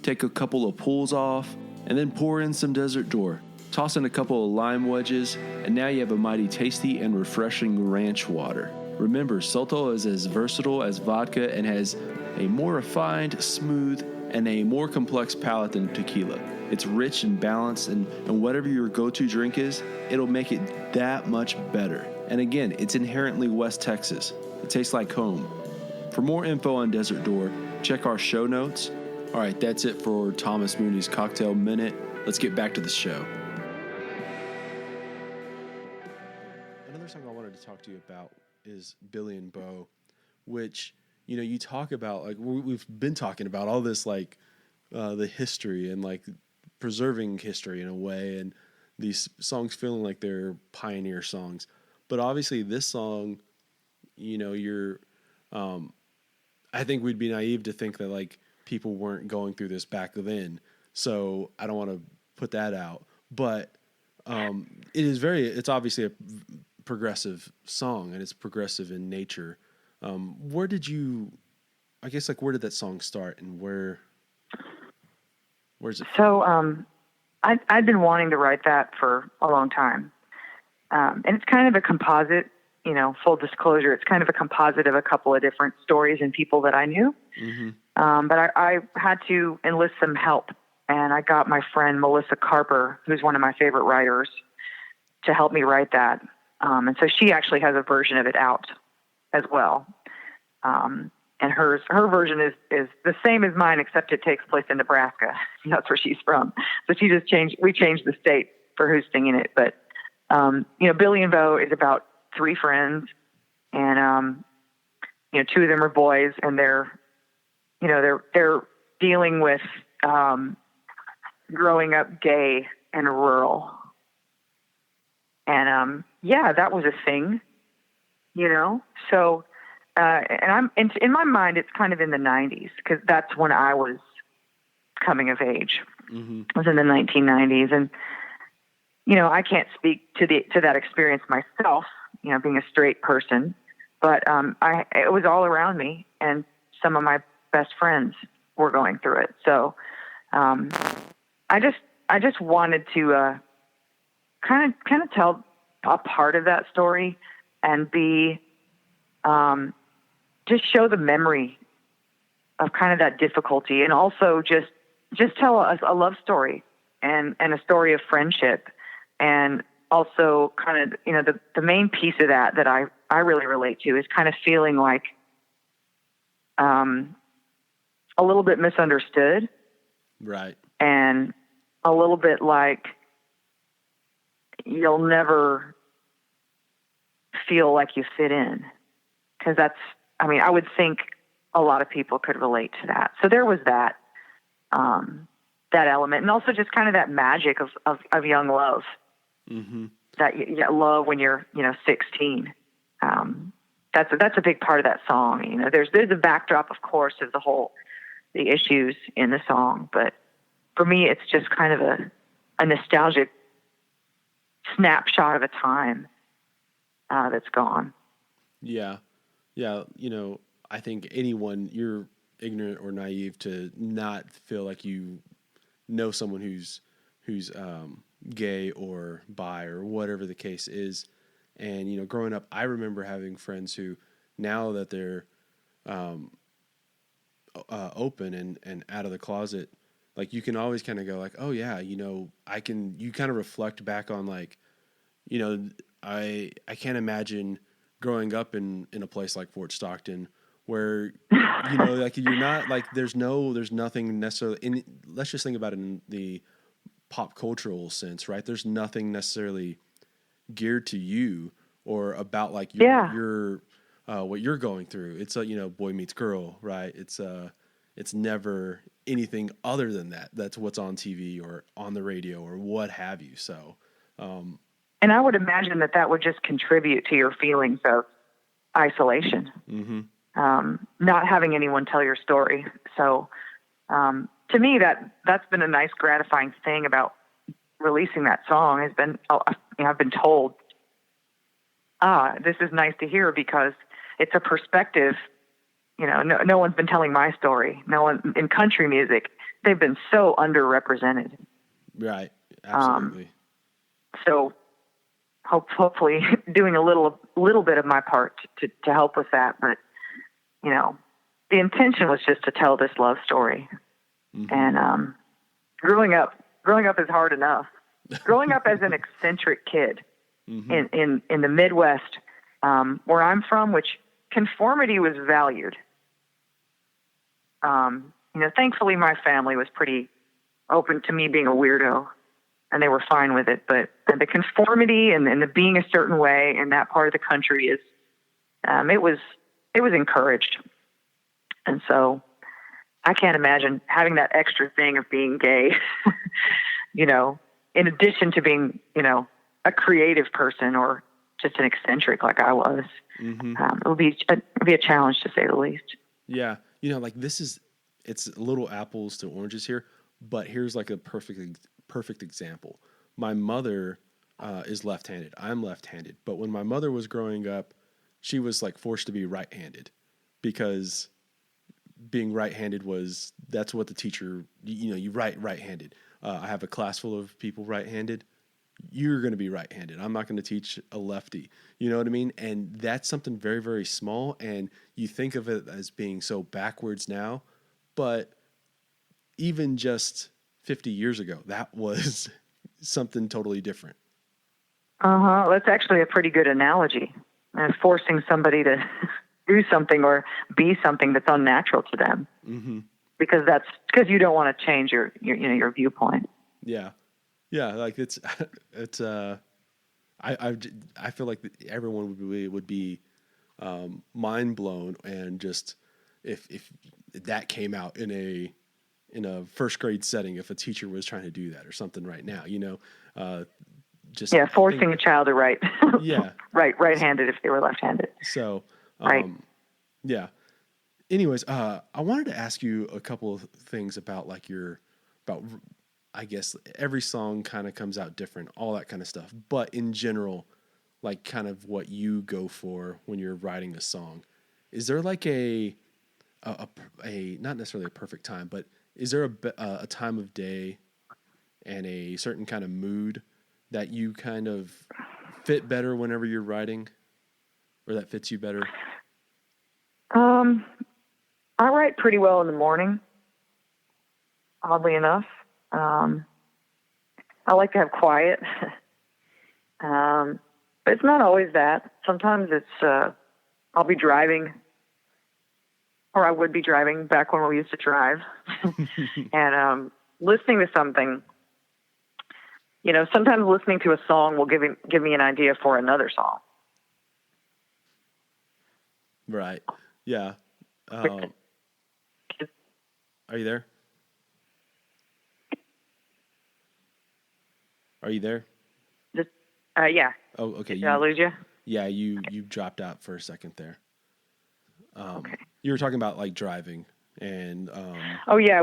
A: take a couple of pulls off, and then pour in some Desert Door. Toss in a couple of lime wedges, and now you have a mighty tasty and refreshing ranch water. Remember, Soto is as versatile as vodka and has a more refined, smooth, and a more complex palate than tequila. It's rich and balanced, and whatever your go-to drink is, it'll make it that much better. And again, it's inherently West Texas. It tastes like home. For more info on Desert Door, check our show notes. All right, that's it for Thomas Mooney's Cocktail Minute. Let's get back to the show. Another song I wanted to talk to you about is Billy and Beau, which, you know, you talk about, like, we've been talking about all this, like, the history and, like, preserving history in a way, and these songs feeling like they're pioneer songs. But obviously this song, you know, I think we'd be naive to think that, like, people weren't going through this back then. So I don't want to put that out, but it's obviously a progressive song, and it's progressive in nature. Where did that song start, and where's it?
B: So I'd been wanting to write that for a long time. And it's kind of a composite, you know, full disclosure, it's kind of a composite of a couple of different stories and people that I knew. Mm-hmm. But I had to enlist some help, and I got my friend Melissa Carper, who's one of my favorite writers, to help me write that. And so she actually has a version of it out as well. And her version is the same as mine, except it takes place in Nebraska. That's where she's from. So we changed the state for who's singing it. But, you know, Billy and Beau is about three friends, and, you know, two of them are boys, and they're dealing with, growing up gay and rural. And, that was a thing, you know? So, and in my mind, it's kind of in the 90s, because that's when I was coming of age. Mm-hmm. I was in the 1990s, and, you know, I can't speak to that experience myself, you know, being a straight person, but, it was all around me, and some of my best friends were going through it. So, I just wanted to, kind of tell a part of that story, and be, just show the memory of kind of that difficulty, and also just tell a love story and a story of friendship. And also kind of, you know, the main piece of that I really relate to is kind of feeling like, a little bit misunderstood. Right. And a little bit like you'll never feel like you fit in. 'Cause I would think a lot of people could relate to that. So there was that element, and also just kind of that magic of young love. Mm-hmm. That you love when you're, you know, 16. That's a big part of that song. You know, there's a backdrop, of course, of the issues in the song, but for me, it's just kind of a nostalgic snapshot of a time that's gone. Yeah. Yeah. You know, I think you're ignorant or naive to not feel like you know someone who's gay or bi or whatever the case is. And, you know, growing up, I remember having friends who, now that they're open and out of the closet, like, you can always kind of go like, oh yeah, you know, you kind of reflect back on, like, you know, I can't imagine growing up in a place like Fort Stockton where, you know, like, you're not like, there's nothing necessarily let's just think about it in the pop cultural sense, right? There's nothing necessarily geared to you or about, like, your what you're going through. It's you know, boy meets girl, right? It's never anything other than that. That's what's on TV or on the radio or what have you. So, and I would imagine that would just contribute to your feelings of isolation. Mm-hmm. Not having anyone tell your story. So, to me, that's been a nice, gratifying thing about releasing that song has been, I've been told, this is nice to hear because it's a perspective. You know, no one's been telling my story. No one in country music. They've been so underrepresented. Right. Absolutely. So hopefully doing a little bit of my part to help with that. But, you know, the intention was just to tell this love story. Mm-hmm. And growing up is hard enough. Growing up as an eccentric kid mm-hmm. in the Midwest, where I'm from, which conformity was valued. Thankfully my family was pretty open to me being a weirdo, and they were fine with it. But the conformity and the being a certain way in that part of the country is, it was encouraged. And so I can't imagine having that extra thing of being gay, in addition to being, a creative person or just an eccentric like I was.
A: Mm-hmm.
B: It would be a challenge, to say the least.
A: Yeah. It's little apples to oranges here, but here's like a perfect example. My mother is left-handed. I'm left-handed. But when my mother was growing up, she was like forced to be right-handed because being right-handed that's what the teacher, you write right-handed. I have a class full of people right-handed. You're going to be right-handed. I'm not going to teach a lefty. You know what I mean? And that's something very, very small. And you think of it as being so backwards now, but even just 50 years ago, that was something totally different.
B: That's actually a pretty good analogy. And forcing somebody to do something or be something that's unnatural to them,
A: mm-hmm.
B: because you don't want to change your viewpoint.
A: Yeah. Yeah. Like I feel like everyone would be mind blown. And just, if that came out in a first grade setting, if a teacher was trying to do that or something right now,
B: forcing a child to write.
A: Yeah.
B: Right-handed if they were left-handed.
A: So,
B: right.
A: Yeah. Anyways, I wanted to ask you a couple of things about I guess every song kind of comes out different, all that kind of stuff. But in general, like kind of what you go for when you're writing a song, is there like a not necessarily a perfect time, but is there a time of day and a certain kind of mood that you kind of fit better whenever you're writing, or that fits you better?
B: I write pretty well in the morning, oddly enough. I like to have quiet. But it's not always that. Sometimes it's, I'll be driving, or I would be driving back when we used to drive, and listening to something. Sometimes listening to a song will give me an idea for another song.
A: Right. Yeah. Are you there? Are you there?
B: Yeah.
A: Oh, okay.
B: Did I lose you?
A: Yeah, you dropped out for a second there.
B: Okay.
A: You were talking about like driving and.
B: Oh yeah,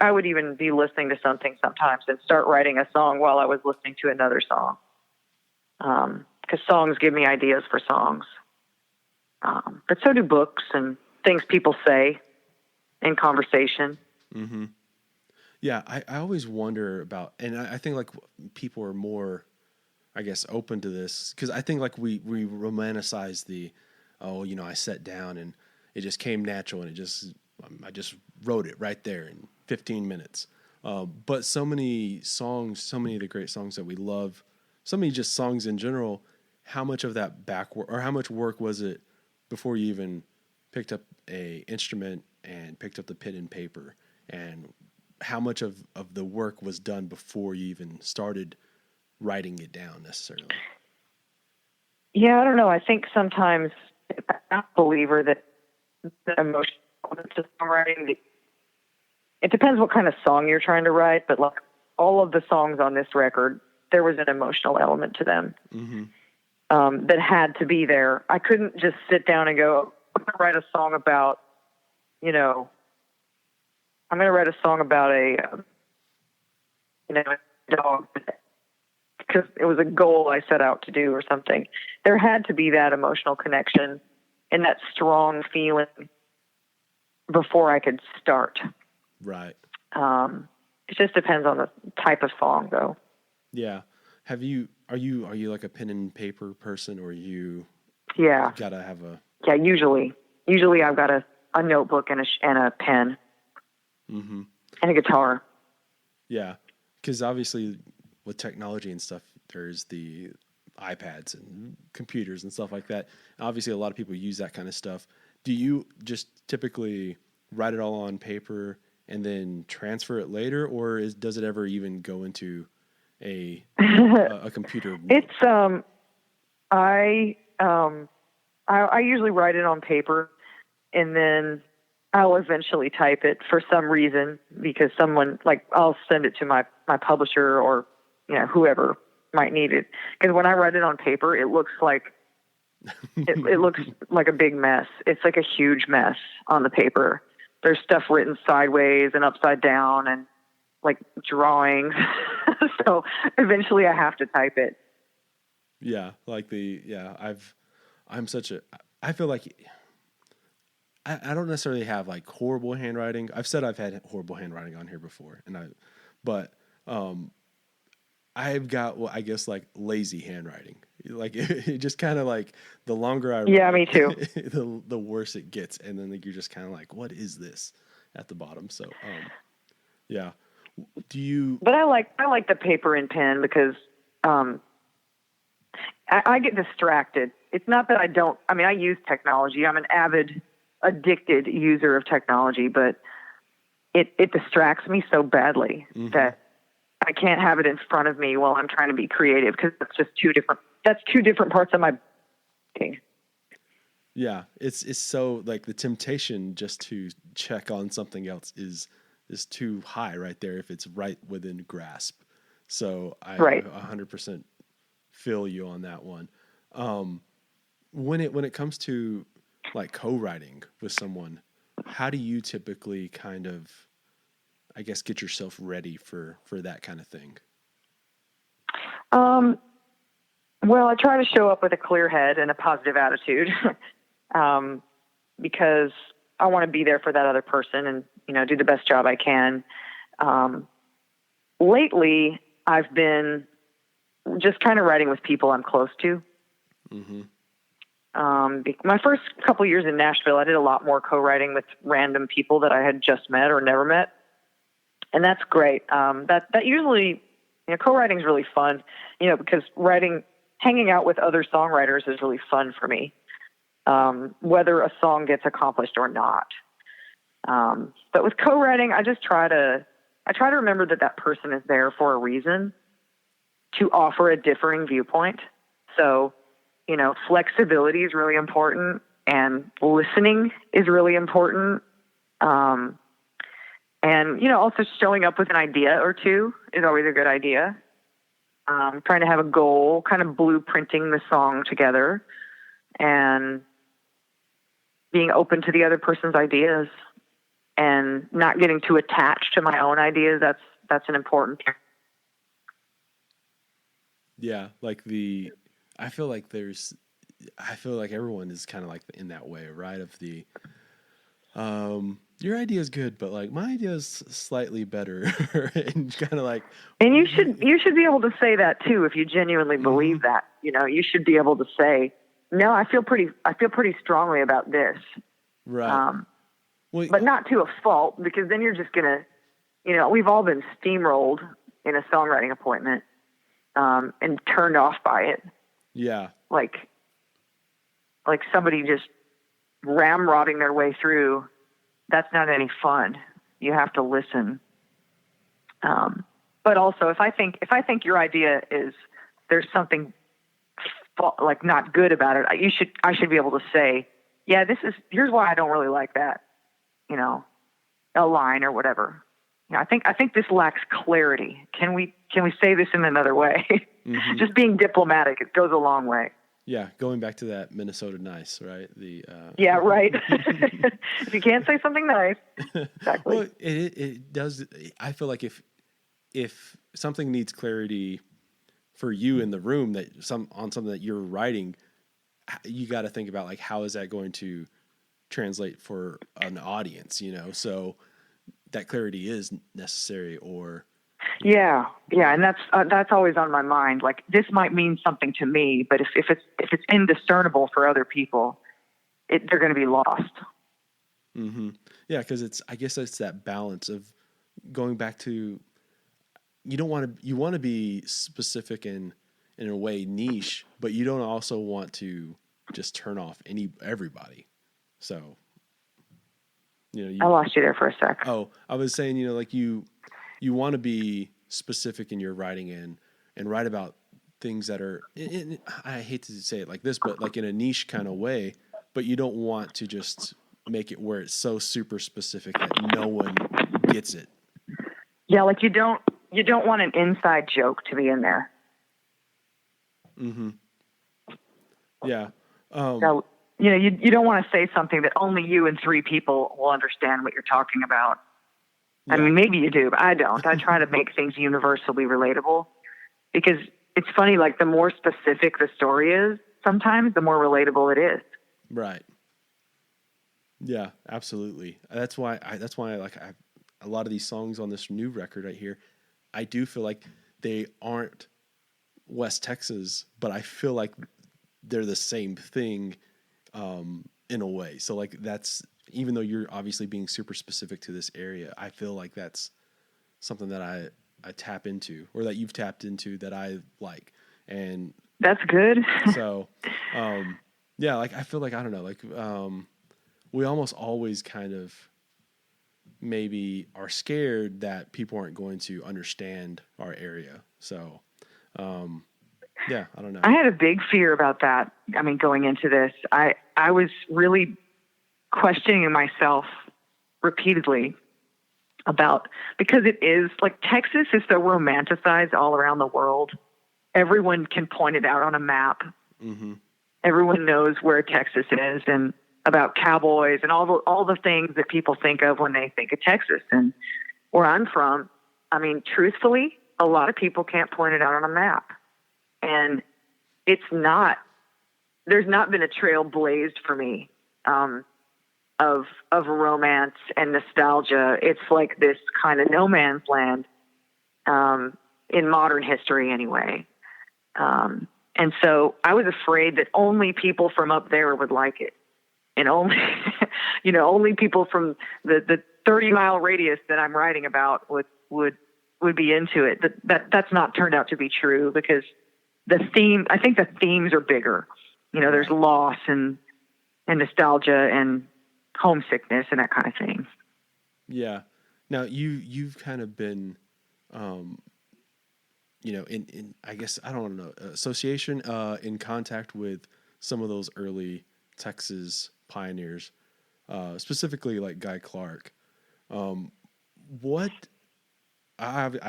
B: I would even be listening to something sometimes and start writing a song while I was listening to another song. Because songs give me ideas for songs. But so do books and things people say in conversation.
A: Mm-hmm. Yeah, I always wonder about, and I think like people are more, I guess, open to this, because I think like we romanticize I sat down and it just came natural and I just wrote it right there in 15 minutes. But so many songs, so many of the great songs that we love, so many just songs in general, how much of that backwork, or how much work was it before you even picked up a instrument and picked up the pen and paper, and how much of the work was done before you even started writing it down necessarily?
B: Yeah, I don't know. I think sometimes I'm a believer that the emotion to songwriting, it depends what kind of song you're trying to write, but like all of the songs on this record, there was an emotional element to them.
A: Mm-hmm.
B: That had to be there. I couldn't just sit down and go, I'm going to write a song about, a dog, because it was a goal I set out to do or something. There had to be that emotional connection and that strong feeling before I could start.
A: Right.
B: It just depends on the type of song, though.
A: Yeah. Are you like a pen and paper person, or you?
B: Yeah.
A: Gotta have a.
B: Yeah. Usually I've got a notebook and a pen.
A: Mm-hmm.
B: And a guitar.
A: Yeah, because obviously with technology and stuff, there's the iPads and computers and stuff like that. Obviously, a lot of people use that kind of stuff. do you just typically write it all on paper and then transfer it later, or does it ever even go into a computer?
B: It's I usually write it on paper, and then I'll eventually type it for some reason, because someone, like, I'll send it to my publisher, or, you know, whoever might need it. Because when I write it on paper, it looks like it looks like a big mess. It's like a huge mess on the paper. There's stuff written sideways and upside down and like drawings. So eventually I have to type it.
A: Yeah. I feel like I don't necessarily have like horrible handwriting. I've said I've had horrible handwriting on here before, but I've got, well, I guess, like lazy handwriting. Like it just kind of like the longer I
B: yeah,
A: write,
B: me too.
A: the worse it gets, and then like, you're just kind of like, what is this at the bottom? So yeah. Do you?
B: But I like the paper and pen, because I get distracted. It's not that I don't. I mean, I use technology. I'm an avid, addicted user of technology, but it distracts me so badly that I can't have it in front of me while I'm trying to be creative, because that's just two different parts of my brain.
A: Yeah, it's so like the temptation just to check on something else is too high right there if it's right within grasp. So I 100% feel you on that one. When it comes to like co-writing with someone, how do you typically kind of, I guess, get yourself ready for that kind of thing?
B: Well, I try to show up with a clear head and a positive attitude, because I want to be there for that other person and, you know, do the best job I can. Lately, I've been just kind of writing with people I'm close to. My first couple years in Nashville, I did a lot more co-writing with random people that I had just met or never met. And that's great. That usually, you know, co-writing is really fun, you know, because hanging out with other songwriters is really fun for me, whether a song gets accomplished or not. But with co-writing, I try to remember that person is there for a reason, to offer a differing viewpoint. So, you know, flexibility is really important, and listening is really important. And, you know, also showing up with an idea or two is always a good idea. Trying to have a goal, kind of blueprinting the song together, and being open to the other person's ideas and not getting too attached to my own ideas. That's an important thing.
A: Yeah. I feel like everyone is kind of like in that way, right? Of the, your idea is good, but like my idea is slightly better, and kind of like.
B: And you should be able to say that too, if you genuinely believe that. You know, you should be able to say, no, I feel pretty strongly about this.
A: Right.
B: But not to a fault, because then you're just gonna, you know, we've all been steamrolled in a songwriting appointment, and turned off by it.
A: Yeah.
B: Like somebody just ramrodding their way through. That's not any fun. You have to listen. But also, if I think your idea is, there's something like not good about it, I should be able to say, yeah, here's why I don't really like that, you know, a line or whatever. You know, I think this lacks clarity. Can we say this in another way? Just being diplomatic, it goes a long way.
A: Yeah, going back to that Minnesota nice, right?
B: Yeah, right. If you can't say something nice, exactly.
A: Well, it does. I feel like if something needs clarity for you in the room, on something that you're writing, you got to think about like, how is that going to translate for an audience? You know, so that clarity is necessary. Or
B: yeah, and that's always on my mind. Like, this might mean something to me, but if it's indiscernible for other people, they're going to be lost.
A: Yeah, because I guess it's that balance of going back to, you want to be specific in a way niche, but you don't also want to just turn off everybody. So,
B: I lost you there for a sec.
A: Oh, I was saying, like you want to be specific in your writing and write about things that are, I hate to say it like this, but like in a niche kind of way, but you don't want to just make it where it's so super specific that no one gets it.
B: Yeah. Like you don't want an inside joke to be in there.
A: Mm-hmm. Yeah.
B: So, you don't want to say something that only you and 3 people will understand what you're talking about. Yeah. I mean, maybe you do, but I don't. I try to make things universally relatable because it's funny, like the more specific the story is, sometimes the more relatable it is.
A: Right. Yeah, absolutely. That's why a lot of these songs on this new record right here, I do feel like they aren't West Texas, but I feel like they're the same thing in a way. So like that's, even though you're obviously being super specific to this area, I feel like that's something that I tap into, or that you've tapped into, that I like. And
B: that's good.
A: So, yeah, like I feel like, I don't know, like we almost always kind of maybe are scared that people aren't going to understand our area. So, yeah, I don't know.
B: I had a big fear about that. I mean, going into this, I was really questioning myself repeatedly because it is like Texas is so romanticized all around the world. Everyone can point it out on a map.
A: Mm-hmm.
B: Everyone knows where Texas is and about cowboys and all the things that people think of when they think of Texas. And where I'm from, I mean, truthfully, a lot of people can't point it out on a map. And there's not been a trail blazed for me of romance and nostalgia. It's like this kind of no man's land in modern history anyway. And so I was afraid that only people from up there would like it. And only, only people from the 30-mile radius that I'm writing about would be into it. That's not turned out to be true, because I think the themes are bigger. There's loss and nostalgia and homesickness and that kind of thing.
A: Yeah. Now you've kind of been, in I guess, I don't know, association, in contact with some of those early Texas pioneers, specifically like Guy Clark. I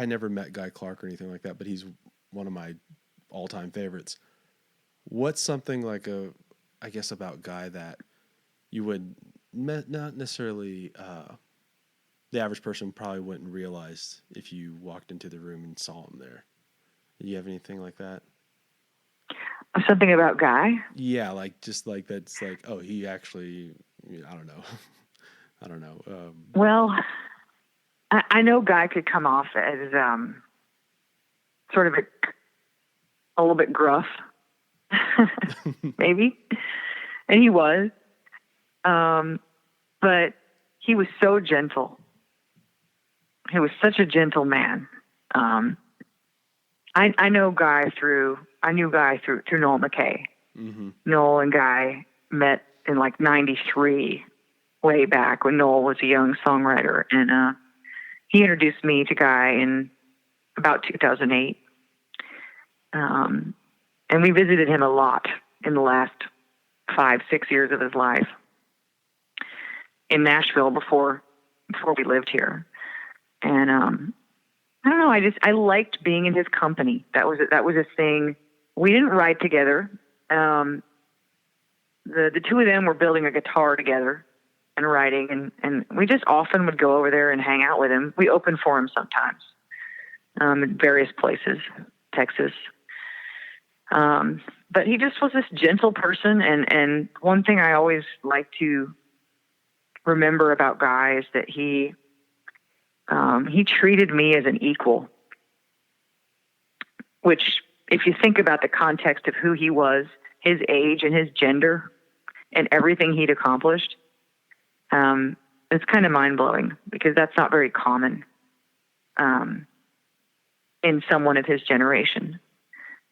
A: never met Guy Clark or anything like that, but he's one of my all-time favorites. What's something like I guess about Guy that you would not necessarily, the average person probably wouldn't realize if you walked into the room and saw him there? Do you have anything like that?
B: Something about Guy?
A: Yeah, like just like that's like, oh, he actually, I don't know. I don't know.
B: Well, I know Guy could come off as sort of a little bit gruff, maybe, and he was, but he was so gentle. He was such a gentle man. I knew Guy through Noel McKay.
A: Mm-hmm.
B: Noel and Guy met in like 93, way back when Noel was a young songwriter. And he introduced me to Guy in about 2008. And we visited him a lot in the last 5-6 years of his life in Nashville before we lived here. And I don't know, I liked being in his company. That was a thing. We didn't write together. The two of them were building a guitar together and writing, and we just often would go over there and hang out with him. We opened for him sometimes in various places, Texas. But he just was this gentle person, and one thing I always like to remember about Guy is that he treated me as an equal, which, if you think about the context of who he was, his age and his gender and everything he'd accomplished, it's kind of mind-blowing, because that's not very common in someone of his generation.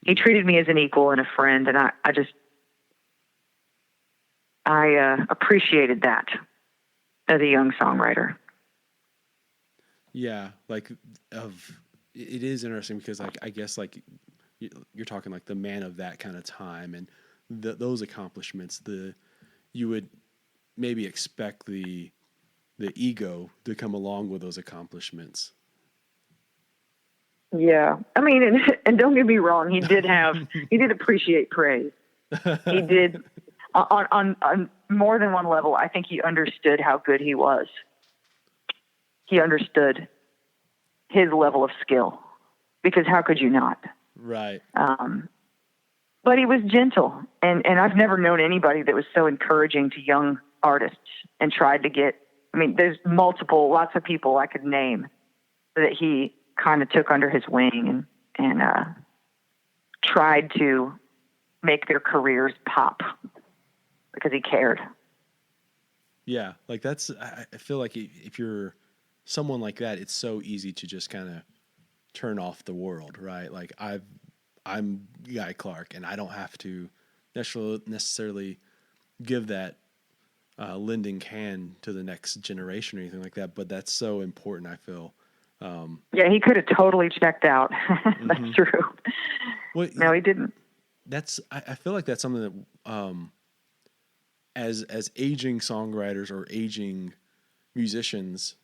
B: He treated me as an equal and a friend, and I just, I appreciated that as a young songwriter.
A: Yeah, like it is interesting because like I guess like you're talking like the man of that kind of time and those accomplishments. You would maybe expect the ego to come along with those accomplishments.
B: Yeah, I mean, and don't get me wrong, he did appreciate praise. He did on more than one level. I think he understood how good he was. He understood his level of skill, because how could you not?
A: Right.
B: But he was gentle, and I've never known anybody that was so encouraging to young artists and tried to get. I mean, there's lots of people I could name that he kind of took under his wing and tried to make their careers pop because he cared.
A: Yeah, like I feel like if you're someone like that, it's so easy to just kind of turn off the world, right? Like I'm Guy Clark, and I don't have to necessarily give that lending hand to the next generation or anything like that. But that's so important, I feel.
B: Yeah, he could have totally checked out. That's
A: mm-hmm.
B: true.
A: Well,
B: no, he didn't.
A: I feel like that's something that as aging songwriters or aging musicians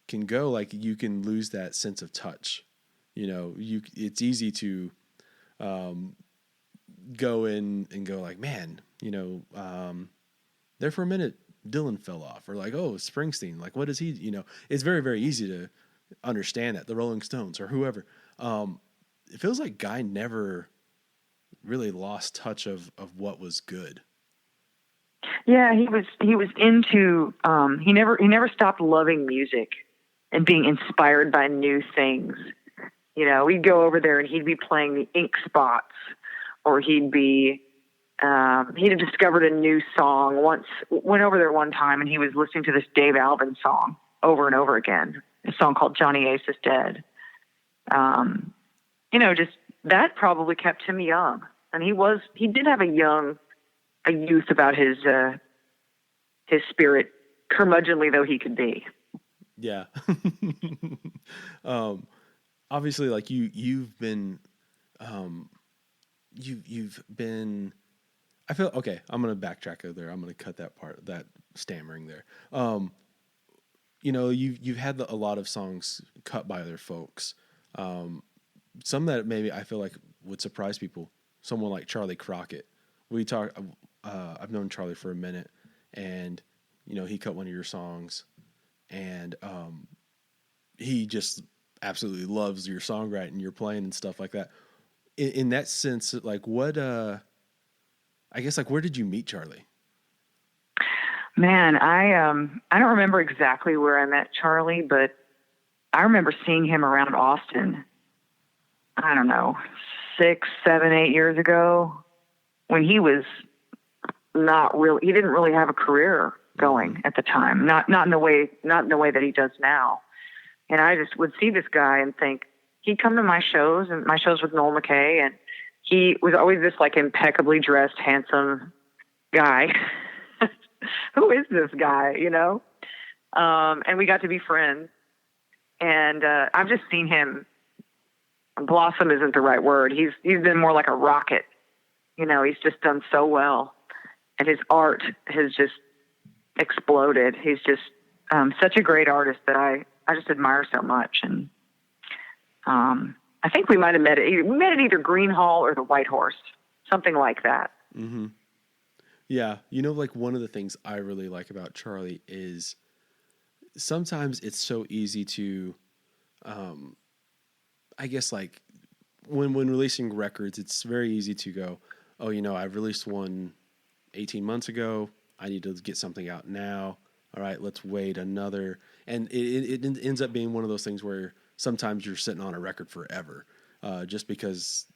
A: can go, like you can lose that sense of touch. You know, it's easy to go in and go like, man, you know, there for a minute Dylan fell off, or like, oh, Springsteen, like what is he? You know, it's very, very easy to understand that the Rolling Stones or whoever. It feels like Guy never really lost touch of what was good.
B: Yeah, he was into he never stopped loving music and being inspired by new things. You know, we'd go over there and he'd be playing the Ink Spots, or he'd had discovered a new song. Went over there one time and he was listening to this Dave Alvin song over and over again, a song called Johnny Ace is Dead. You know, just that probably kept him young. And he did have a youth about his spirit, curmudgeonly though he could be.
A: Yeah. Obviously, like you've been, you've been. I feel okay. I'm gonna backtrack there. I'm gonna cut that part, that stammering there. You know, you've had a lot of songs cut by other folks. Some that maybe I feel like would surprise people. Someone like Charlie Crockett. I've known Charlie for a minute, and you know he cut one of your songs, and he just absolutely loves your songwriting, your playing, and stuff like that. In that sense, like what? I guess like where did you meet Charlie?
B: Man, I don't remember exactly where I met Charlie, but I remember seeing him around Austin. I don't know, 6, 7, 8 years ago, when he was he didn't really have a career going at the time. Not in the way that he does now. And I just would see this guy and think, he'd come to my shows with Noel McKay, and he was always this like impeccably dressed, handsome guy. Who is this guy, you know? And we got to be friends. And I've just seen him blossom isn't the right word. He's been more like a rocket. You know, he's just done so well. And his art has just exploded. He's just such a great artist that I just admire so much. And I think we might have met at either Green Hall or the White Horse, something like that.
A: Mm-hmm. Yeah. You know, like one of the things I really like about Charlie is sometimes it's so easy to, I guess like when releasing records, it's very easy to go, oh, you know, I've released one 18 months ago. I need to get something out now. All right, let's wait another. And it ends up being one of those things where sometimes you're sitting on a record forever, just because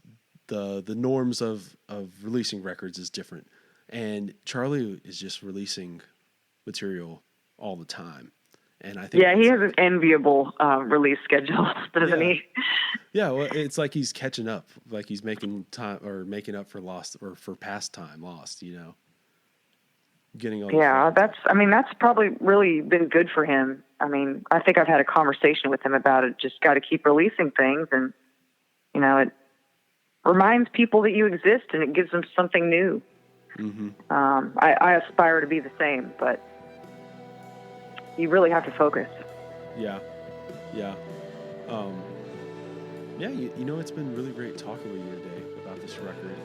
A: the norms of releasing records is different. And Charlie is just releasing material all the time. And I think
B: he has an enviable release schedule, doesn't he?
A: Yeah, well, it's like he's catching up, like he's making time or making up for lost or for past time lost, you know. getting on.
B: Yeah, that's probably really been good for him. I mean, I think I've had a conversation with him about it. Just got to keep releasing things, and it reminds people that you exist, and it gives them something new.
A: Mm-hmm.
B: I aspire to be the same, but you really have to focus.
A: Yeah. It's been really great talking with you today about this record.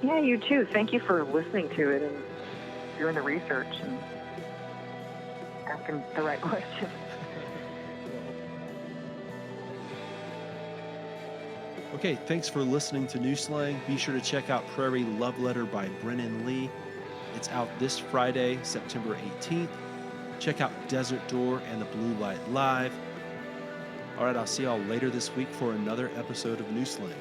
B: Yeah, you too. Thank you for listening to it and doing the research and asking the right questions.
A: Okay, thanks for listening to New Slang. Be sure to check out Prairie Love Letter by Brennen Leigh. It's out this Friday, September 18th. Check out Desert Door and the Blue Light Live. All right, I'll see y'all later this week for another episode of New Slang.